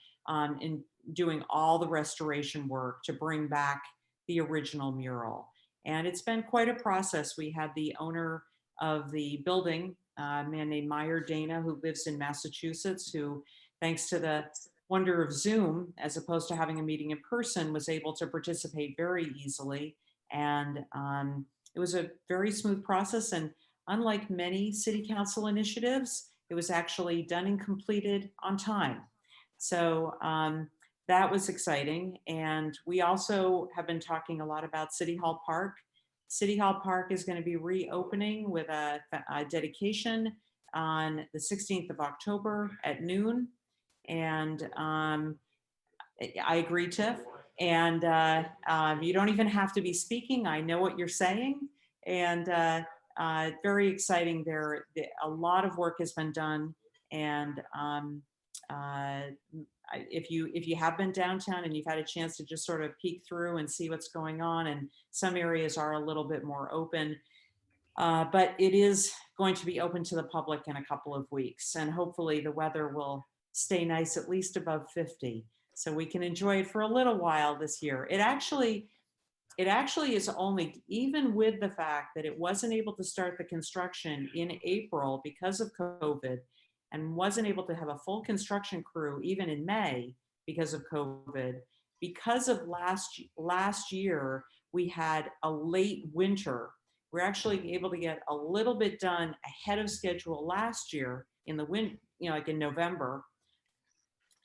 in doing all the restoration work to bring back the original mural. And it's been quite a process. We had the owner of the building, a man named Meyer Dana, who lives in Massachusetts, who, thanks to the wonder of Zoom, as opposed to having a meeting in person, was able to participate very easily. And it was a very smooth process. And unlike many city council initiatives, it was actually done and completed on time. So that was exciting. And we also have been talking a lot about City Hall Park. City Hall Park is going to be reopening with a dedication on the 16th of October at noon. And I agree, Tiff. And you don't even have to be speaking. I know what you're saying. And very exciting. There, a lot of work has been done. And if you have been downtown and you've had a chance to just sort of peek through and see what's going on, and some areas are a little bit more open, but it is going to be open to the public in a couple of weeks, and hopefully the weather will stay nice, at least above 50, so we can enjoy it for a little while this year. It actually is only, even with the fact that it wasn't able to start the construction in April because of COVID, and wasn't able to have a full construction crew even in May because of COVID. Because of last year, we had a late winter. We're actually able to get a little bit done ahead of schedule last year in the winter, like in November,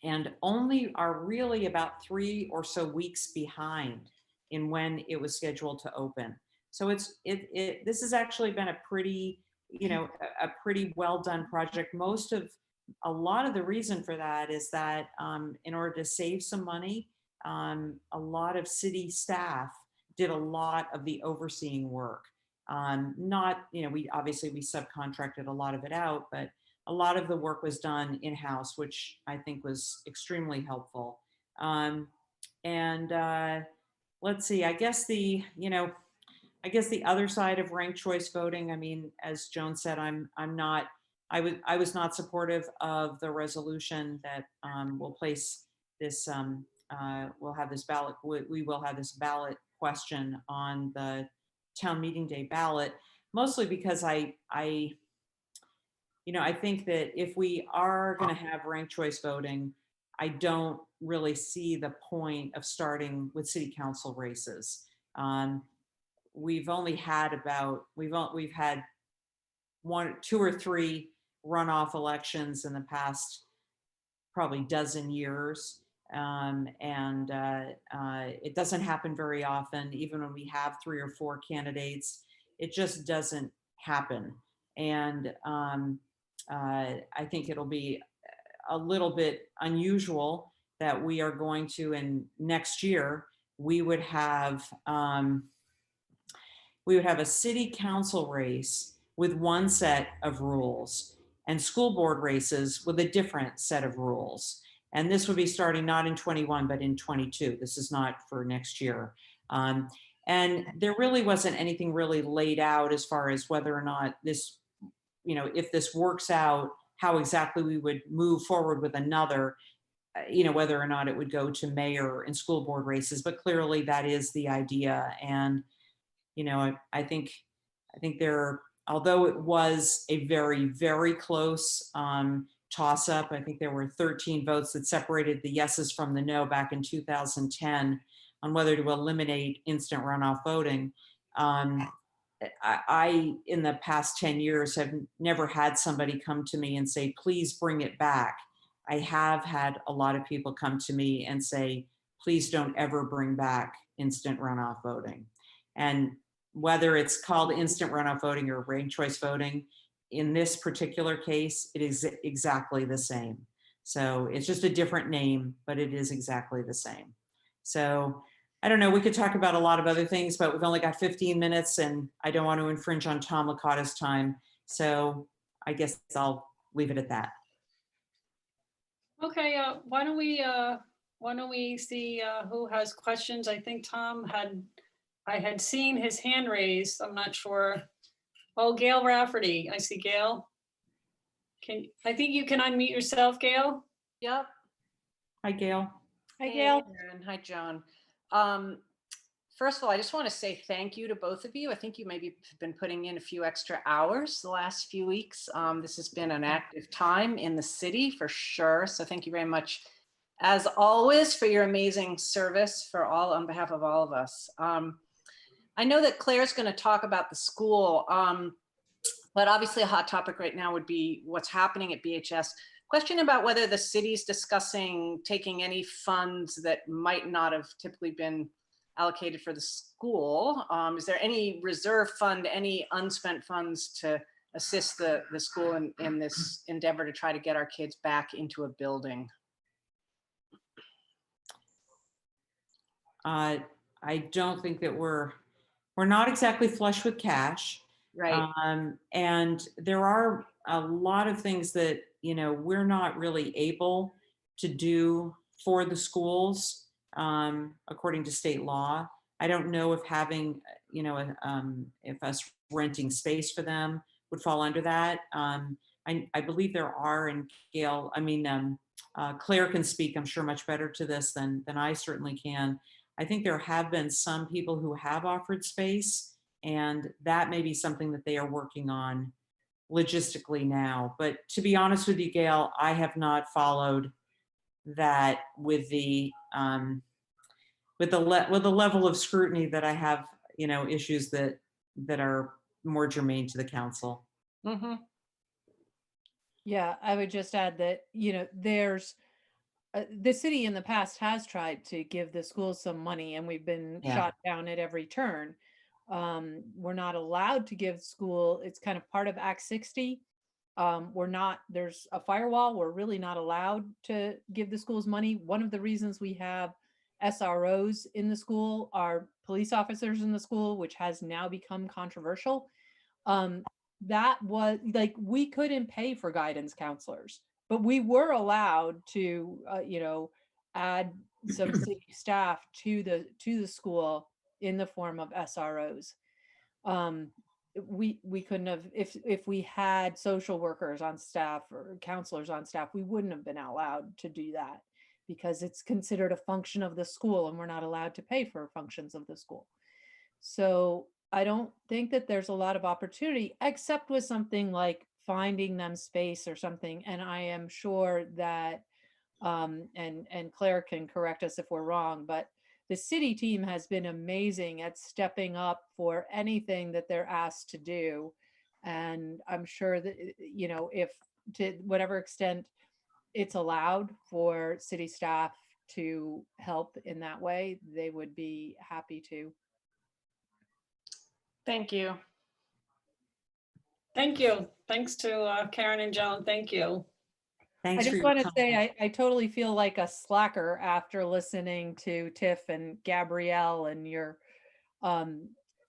and only are really about 3 or so weeks behind in when it was scheduled to open. So this has actually been a pretty well done project. A lot of the reason for that is that in order to save some money, a lot of city staff did a lot of the overseeing work. We subcontracted a lot of it out, but a lot of the work was done in-house, which I think was extremely helpful. Let's see, I guess the other side of ranked choice voting, I mean, as Joan said, I was not supportive of the resolution that will place this, we'll have this ballot, we will have this ballot question on the town meeting day ballot, mostly because I think that if we are going to have ranked choice voting, I don't really see the point of starting with city council races. We've had two or three runoff elections in the past probably dozen years. It doesn't happen very often. Even when we have 3 or 4 candidates, it just doesn't happen. And I think it'll be a little bit unusual that we are going to, in next year, we would have a city council race with one set of rules and school board races with a different set of rules. And this would be starting not in 21, but in 22. This is not for next year. And there really wasn't anything really laid out as far as whether or not this, if this works out, how exactly we would move forward with another, whether or not it would go to mayor and school board races. But clearly that is the idea. And, I think there, although it was a very, very close toss-up, I think there were 13 votes that separated the yeses from the no back in 2010 on whether to eliminate instant runoff voting. I, in the past 10 years, have never had somebody come to me and say, please bring it back. I have had a lot of people come to me and say, please don't ever bring back instant runoff voting. And whether it's called instant runoff voting or ranked choice voting, in this particular case, it is exactly the same. So it's just a different name, but it is exactly the same. So I don't know, we could talk about a lot of other things, but we've only got 15 minutes and I don't want to infringe on Tom Licata's time. So I guess I'll leave it at that. Okay, why don't we see who has questions? I think I had seen his hand raised. I'm not sure. Oh, Gail Rafferty. I see Gail. I think you can unmute yourself, Gail. Yep. Hi, Gail. Hi, Gail. And hi, Joan. First of all, I just want to say thank you to both of you. I think you maybe have been putting in a few extra hours the last few weeks. This has been an active time in the city for sure. So thank you very much, as always, for your amazing service on behalf of all of us. I know that Claire's going to talk about the school, but obviously a hot topic right now would be what's happening at BHS. Question about whether the city's discussing taking any funds that might not have typically been allocated for the school. Is there any reserve fund, any unspent funds to assist the school in this endeavor to try to get our kids back into a building? I don't think that we're not exactly flush with cash. Right. And there are a lot of things that, we're not really able to do for the schools, according to state law. I don't know if having, if us renting space for them would fall under that. I believe there are, and Gail, Claire can speak, I'm sure, much better to this than I certainly can. I think there have been some people who have offered space, and that may be something that they are working on logistically now. But to be honest with you, Gail, I have not followed that with the level of scrutiny that I have, issues that are more germane to the council. Mm-hmm. Yeah, I would just add that, there's the city in the past has tried to give the schools some money, and we've been shot down at every turn. We're not allowed to give school. It's kind of part of Act 60. There's a firewall. We're really not allowed to give the schools money. One of the reasons we have SROs in the school are police officers in the school, which has now become controversial. That was like, we couldn't pay for guidance counselors, but we were allowed to, add some city staff to the school in the form of SROs. We couldn't have, if we had social workers on staff or counselors on staff, we wouldn't have been allowed to do that because it's considered a function of the school and we're not allowed to pay for functions of the school. So I don't think that there's a lot of opportunity except with something like finding them space or something. And I am sure that and Claire can correct us if we're wrong, but the city team has been amazing at stepping up for anything that they're asked to do. And I'm sure that, if to whatever extent it's allowed for city staff to help in that way, they would be happy to. Thank you. Thank you. Thanks to Karen and Joan. Thank you. Thanks I for just your want to say comment. I totally feel like a slacker after listening to Tiff and Gabrielle and your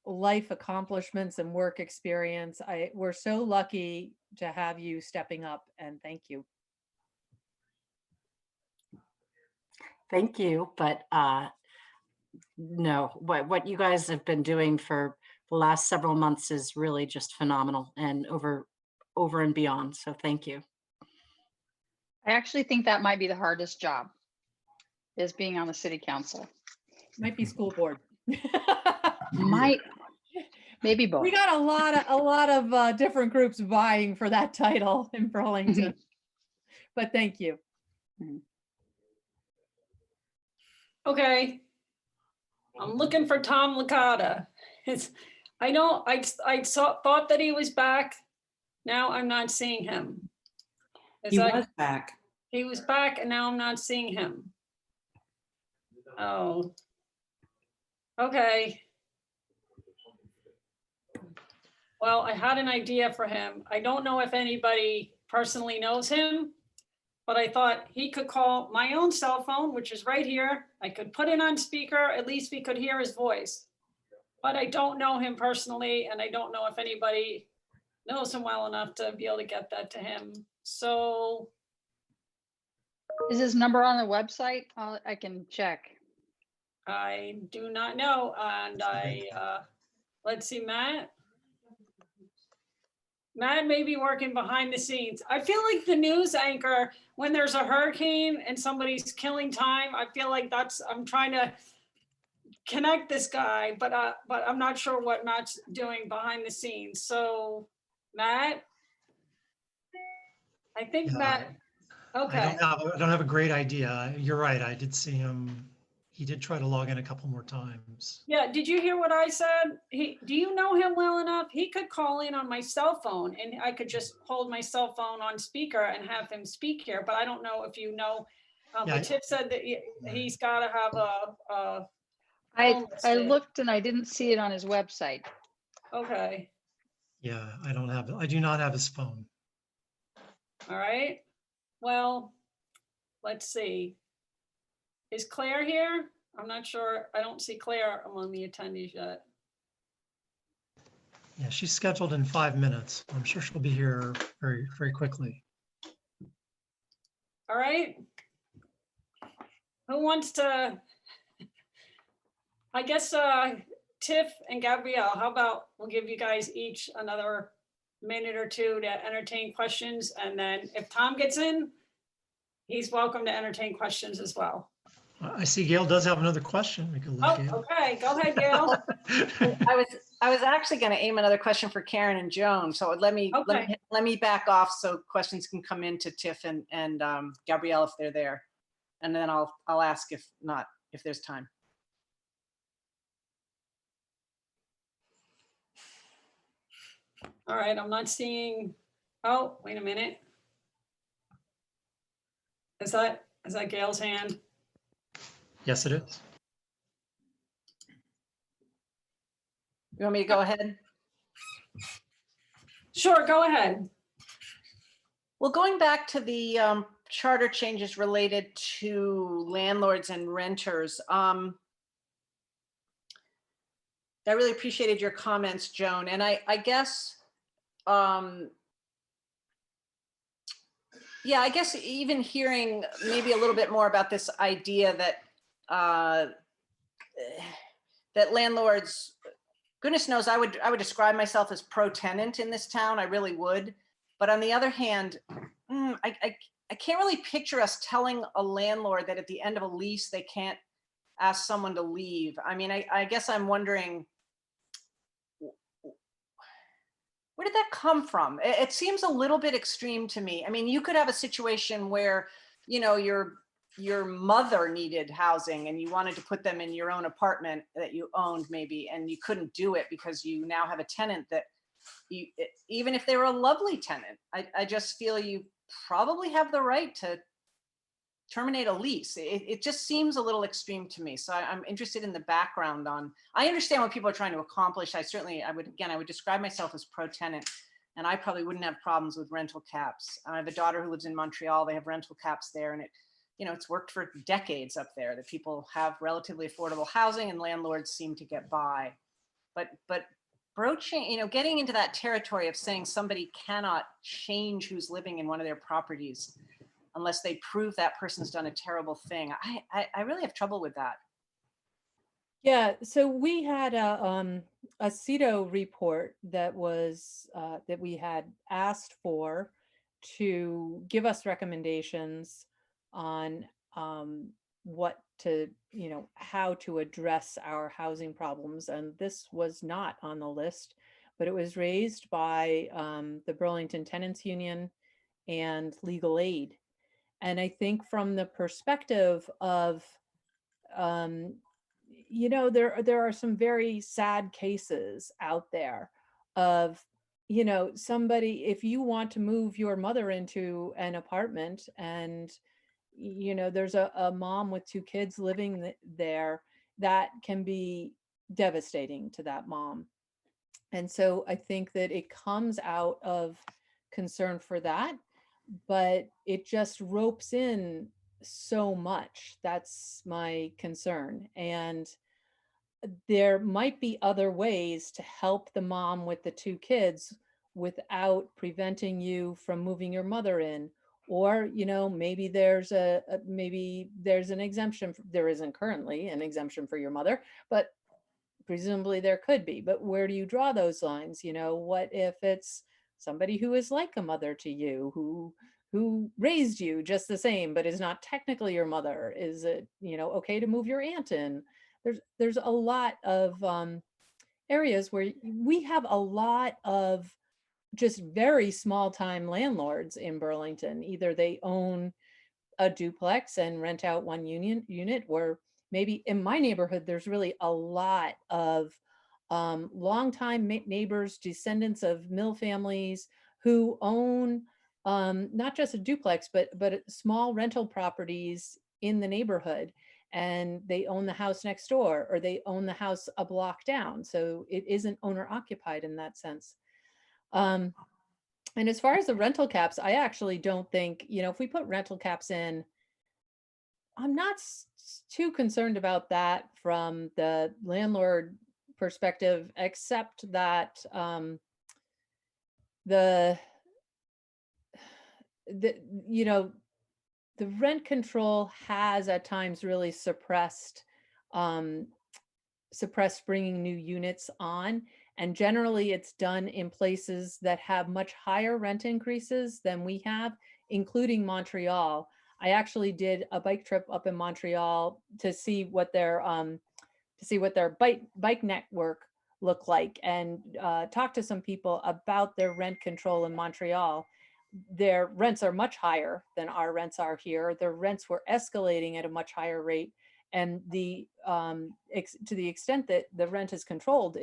life accomplishments and work experience. We're so lucky to have you stepping up, and thank you. Thank you, but no, what you guys have been doing for the last several months is really just phenomenal and over and beyond. So thank you. I actually think that might be the hardest job, is being on the city council. Might be school board. Might, maybe both. We got a lot of different groups vying for that title in Burlington. But thank you. Okay. I'm looking for Tom Licata. I thought that he was back. Now I'm not seeing him. He was back. He was back and now I'm not seeing him. Oh. Okay. Well, I had an idea for him. I don't know if anybody personally knows him, but I thought he could call my own cell phone, which is right here. I could put it on speaker, at least we could hear his voice. But I don't know him personally, and I don't know if anybody knows him well enough to be able to get that to him. So. Is his number on the website? I can check. I do not know. And let's see, Matt. Matt may be working behind the scenes. I feel like the news anchor, when there's a hurricane and somebody's killing time, I feel like I'm trying to connect this guy, but I'm not sure what Matt's doing behind the scenes. So Matt, I think Matt, okay. I don't have a great idea. You're right. I did see him. He did try to log in a couple more times. Yeah, did you hear what I said? Do you know him well enough? He could call in on my cell phone and I could just hold my cell phone on speaker and have him speak here, but I don't know if you know. But Tiff said that he's got to have a I looked and I didn't see it on his website. Okay. Yeah, I do not have his phone. All right. Well, let's see. Is Claire here? I'm not sure. I don't see Claire among the attendees yet. Yeah, she's scheduled in 5 minutes. I'm sure she'll be here very, very quickly. All right. Who wants to? I guess Tiff and Gabrielle, how about we'll give you guys each another minute or two to entertain questions. And then if Tom gets in, he's welcome to entertain questions as well. I see Gail does have another question. We can let Gail. Okay, go ahead, Gail. I was actually going to aim another question for Karen and Joan. So let me back off so questions can come in to Tiff and Gabrielle if they're there, and then I'll ask if not, if there's time. All right, I'm not seeing. Oh, wait a minute. Is that Gail's hand? Yes, it is. You want me to go ahead? Sure, go ahead. Well, going back to the charter changes related to landlords and renters, I really appreciated your comments, Joan. And I guess, yeah, I guess even hearing maybe a little bit more about this idea that that landlords, goodness knows, I would describe myself as pro-tenant in this town. I really would. But on the other hand, I can't really picture us telling a landlord that at the end of a lease, they can't ask someone to leave. I mean, I guess I'm wondering, where did that come from? It seems a little bit extreme to me. I mean, you could have a situation where your mother needed housing and you wanted to put them in your own apartment that you owned maybe, and you couldn't do it because you now have a tenant that even if they were a lovely tenant, I just feel you probably have the right to terminate a lease. It just seems a little extreme to me. So I'm interested in the background on, I understand what people are trying to accomplish. I would describe myself as pro-tenant, and I probably wouldn't have problems with rental caps. I have a daughter who lives in Montreal. They have rental caps there, and it's worked for decades up there that people have relatively affordable housing and landlords seem to get by. But broaching, getting into that territory of saying somebody cannot change who's living in one of their properties unless they prove that person's done a terrible thing. I really have trouble with that. Yeah, so we had a CEDO report that was that we had asked for to give us recommendations on what to, how to address our housing problems. And this was not on the list, but it was raised by the Burlington Tenants Union and Legal Aid. And I think from the perspective of, there are some very sad cases out there of, somebody, if you want to move your mother into an apartment and, there's a mom with 2 kids living there, that can be devastating to that mom. And so I think that it comes out of concern for that, but it just ropes in so much. That's my concern. And there might be other ways to help the mom with the 2 kids without preventing you from moving your mother in. Or, maybe there's an exemption. There isn't currently an exemption for your mother, but presumably there could be. But where do you draw those lines? What if it's somebody who is like a mother to you, who raised you just the same, but is not technically your mother? Is it, okay to move your aunt in? There's a lot of areas where we have a lot of just very small time landlords in Burlington. Either they own a duplex and rent out one unit, or maybe in my neighborhood, there's really a lot of longtime neighbors, descendants of mill families who own not just a duplex, but small rental properties in the neighborhood. And they own the house next door, or they own the house a block down. So it isn't owner occupied in that sense. And as far as the rental caps, I actually don't think, if we put rental caps in, I'm not too concerned about that from the landlord perspective, except that the rent control has at times really suppressed bringing new units on. And generally it's done in places that have much higher rent increases than we have, including Montreal. I actually did a bike trip up in Montreal to see what their bike network looked like, and talk to some people about their rent control in Montreal. Their rents are much higher than our rents are here. Their rents were escalating at a much higher rate, and to the extent that the rent is controlled,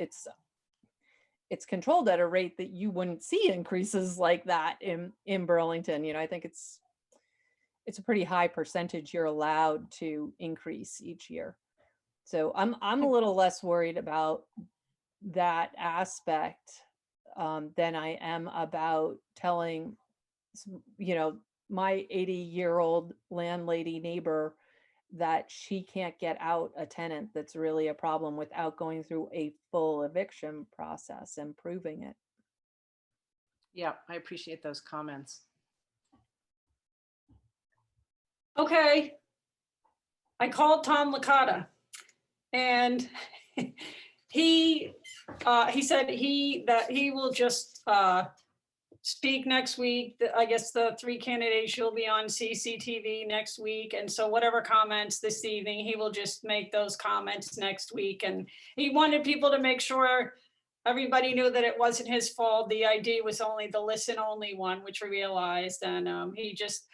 it's controlled at a rate that you wouldn't see increases like that in Burlington. I think it's a pretty high percentage you're allowed to increase each year. So I'm a little less worried about that aspect than I am about telling, my 80-year-old landlady neighbor that she can't get out a tenant that's really a problem without going through a full eviction process and proving it. Yeah, I appreciate those comments. Okay. I called Tom Licata, and he said that he will just speak next week. I guess the 3 candidates will be on CCTV next week. And so whatever comments this evening, he will just make those comments next week. And he wanted people to make sure everybody knew that it wasn't his fault. The ID was only the listen only one, which we realized. And he just,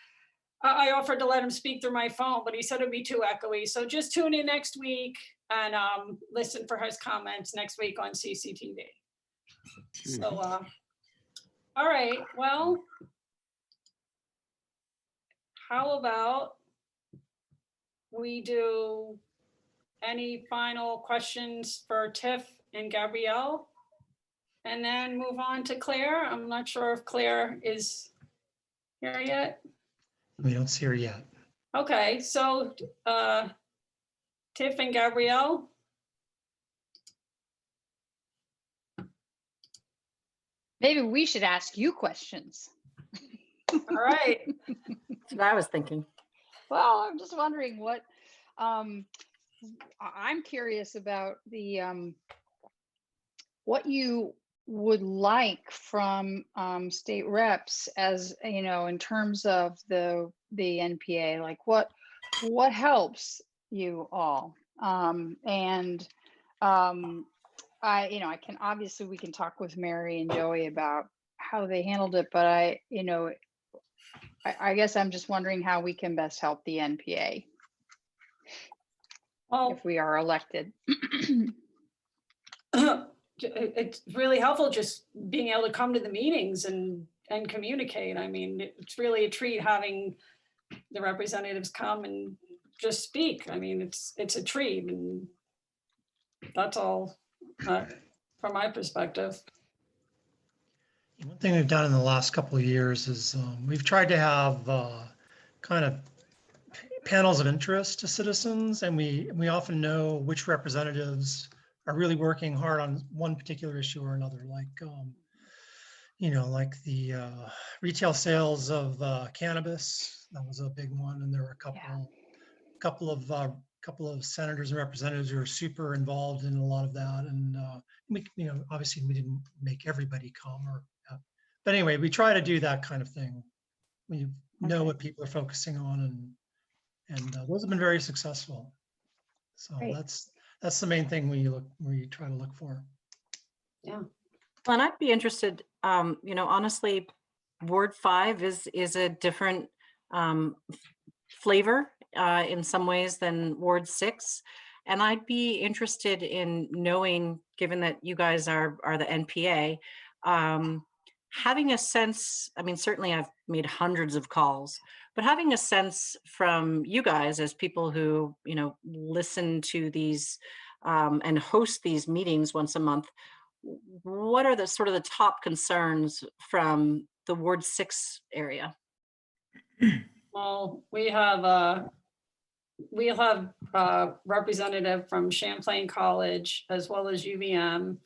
I offered to let him speak through my phone, but he said it'd be too echoey. So just tune in next week and listen for his comments next week on CCTV. So, all right, well, how about we do any final questions for Tiff and Gabrielle? And then move on to Claire. I'm not sure if Claire is here yet. We don't see her yet. Okay, so Tiff and Gabrielle. Maybe we should ask you questions. All right. That's what I was thinking. Well, I'm just wondering what, I'm curious about the, what you would like from state reps as, you know, in terms of the NPA, like what helps you all? I can obviously, we can talk with Mary and Joey about how they handled it, but I guess I'm just wondering how we can best help the NPA if we are elected. It's really helpful just being able to come to the meetings and communicate. I mean, it's really a treat having the representatives come and just speak. I mean, it's a treat, and that's all from my perspective. One thing we've done in the last couple of years is we've tried to have kind of panels of interest to citizens, and we often know which representatives are really working hard on one particular issue or another, like like the retail sales of cannabis. That was a big one, and there were a couple of senators and representatives who are super involved in a lot of that. And obviously we didn't make everybody come, but anyway, we try to do that kind of thing. We know what people are focusing on, and those have been very successful. So Great. that's the main thing we try to look for. Yeah. Well, and I'd be interested, honestly, Ward 5 is a different flavor in some ways than Ward 6. And I'd be interested in knowing, given that you guys are the NPA, having a sense, I mean, certainly I've made hundreds of calls, but having a sense from you guys as people who, listen to these and host these meetings once a month, what are the sort of the top concerns from the Ward 6 area? Well, we have a representative from Champlain College as well as UVM,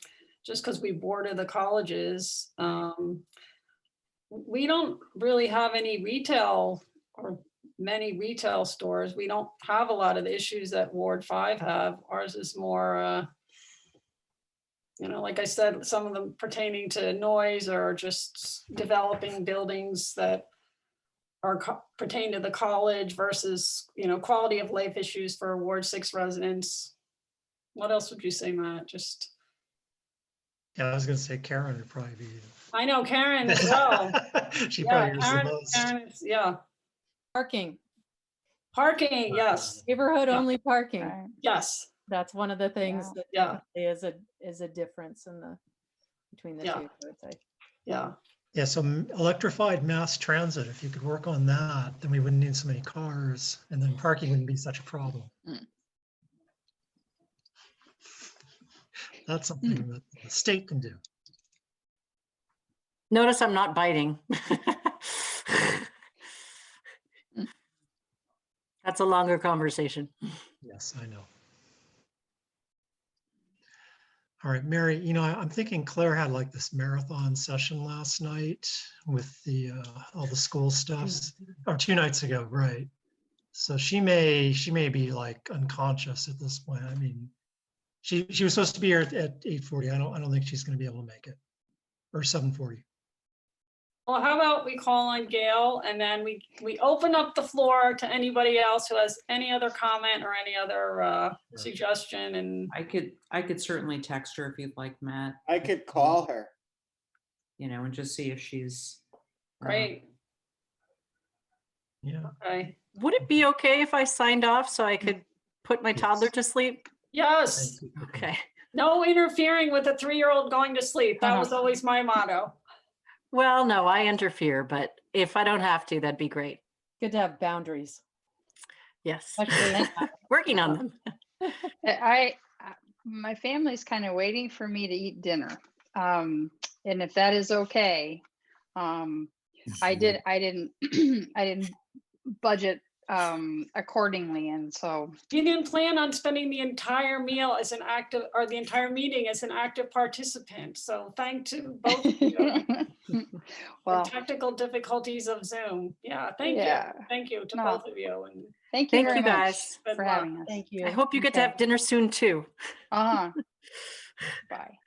just because we border the colleges. We don't really have any retail or many retail stores. We don't have a lot of the issues that Ward 5 have. Ours is more, like I said, some of them pertaining to noise or just developing buildings that are pertain to the college versus, quality of life issues for Ward 6 residents. What else would you say, Matt? Yeah, I was going to say Karen would probably be. I know Karen as well. She probably hears the most. Karen is, yeah. Parking. Parking, yes. Neighborhood only parking. Yes. That's one of the things that definitely is a difference between the two, I would say. Yeah. Yeah, so electrified mass transit, if you could work on that, then we wouldn't need so many cars, and then parking wouldn't be such a problem. That's something that the state can do. Notice I'm not biting. That's a longer conversation. Yes, I know. All right, Mary, I'm thinking Claire had like this marathon session last night with the all the school stuff, or 2 nights ago, right? So she may be like unconscious at this point. I mean, she was supposed to be here at 8:40. I don't think she's going to be able to make it, or 7:40. Well, how about we call on Gail, and then we open up the floor to anybody else who has any other comment or any other suggestion. And I could certainly text her if you'd like, Matt. I could call her. And just see if she's great. Yeah. Okay. Would it be okay if I signed off so I could put my toddler to sleep? Yes. Okay. No interfering with a 3-year-old going to sleep. That was always my motto. Well, no, I interfere, but if I don't have to, that'd be great. Good to have boundaries. Yes. Especially Working on them. My family's kind of waiting for me to eat dinner. And if that is okay, I didn't budget accordingly. And so You didn't plan on spending the entire meal as an active, or the entire meeting as an active participant. So thank to both of you. well, The technical difficulties of Zoom. Yeah, thank Yeah. you. Thank you to No. both of you. And thank you Thank very you much guys Good for luck. having us. Thank you. I hope you get to Okay. have dinner soon too. Uh-huh. Bye.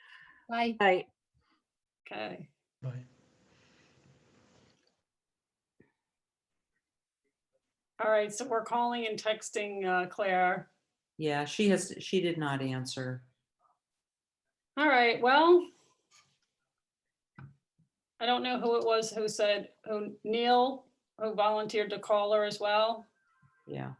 Bye. Bye. Okay. Bye. All right, so we're calling and texting Claire. Yeah, she did not answer. All right, well, I don't know who it was who said, Neil, who volunteered to call her as well. Yeah.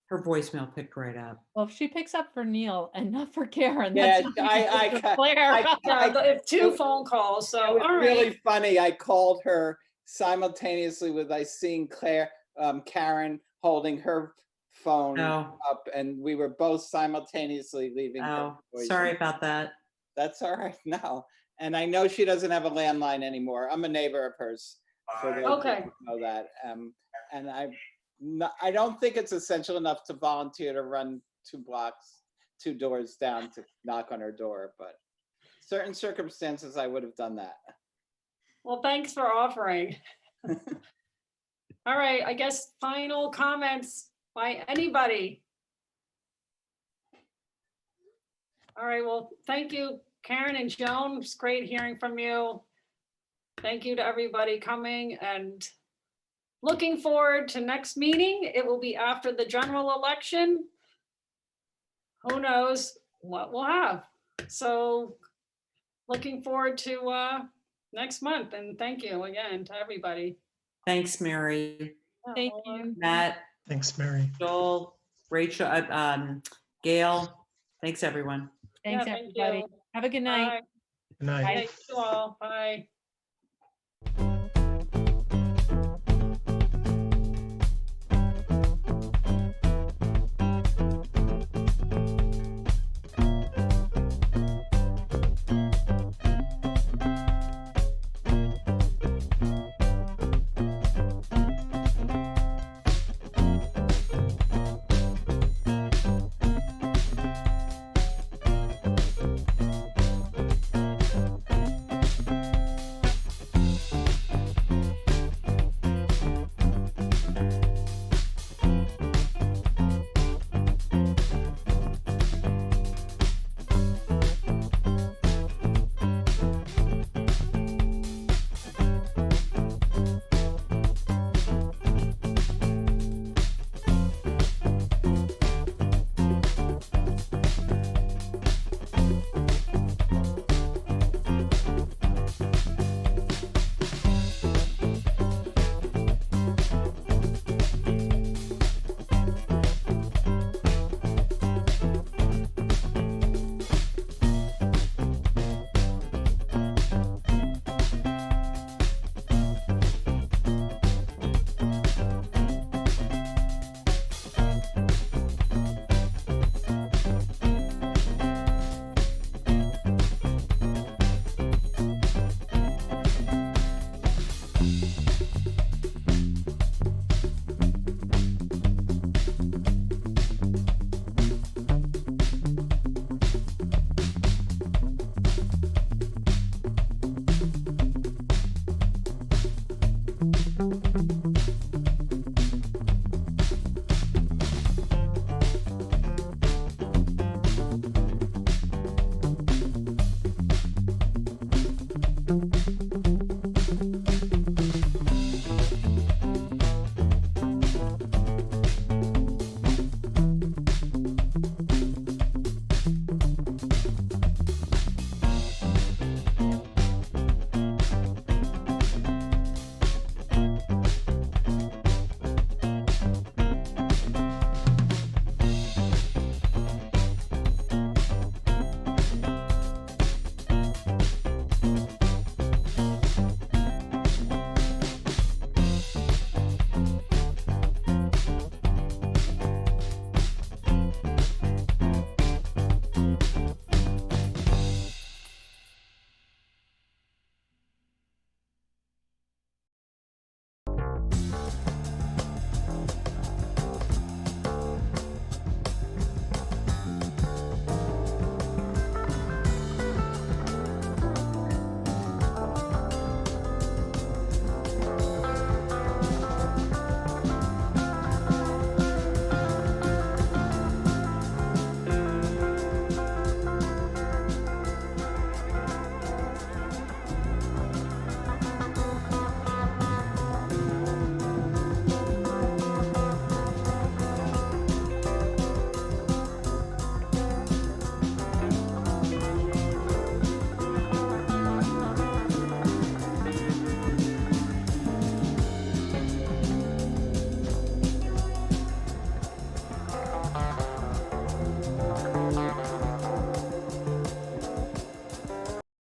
Her voicemail picked right up. Well, if she picks up for Neil and not for Karen, Yeah, that's I Claire. Yeah, 2 phone calls, so, It was all right. really funny. I called her simultaneously with I seeing Karen holding her phone Oh. up, and we were both simultaneously leaving. her Oh, sorry voicemail. about that. That's all right. No, and I know she doesn't have a landline anymore. I'm a neighbor of hers. For those Okay. who know that, and I don't think it's essential enough to volunteer to run 2 doors down to knock on her door, but certain circumstances I would have done that. Well, thanks for offering. All right, I guess final comments by anybody. All right, well, thank you, Karen and Joan. It's great hearing from you. Thank you to everybody coming, and looking forward to next meeting. It will be after the general election. Who knows what we'll have. So looking forward to next month, and thank you again to everybody. Thanks, Mary, Thank you. Matt, Thanks, Mary. Joel, Rachel, Gail. Thanks, everyone. Thanks, Yeah, thank everybody. you. Have a good night. Bye. Good night. Thank you all. Bye.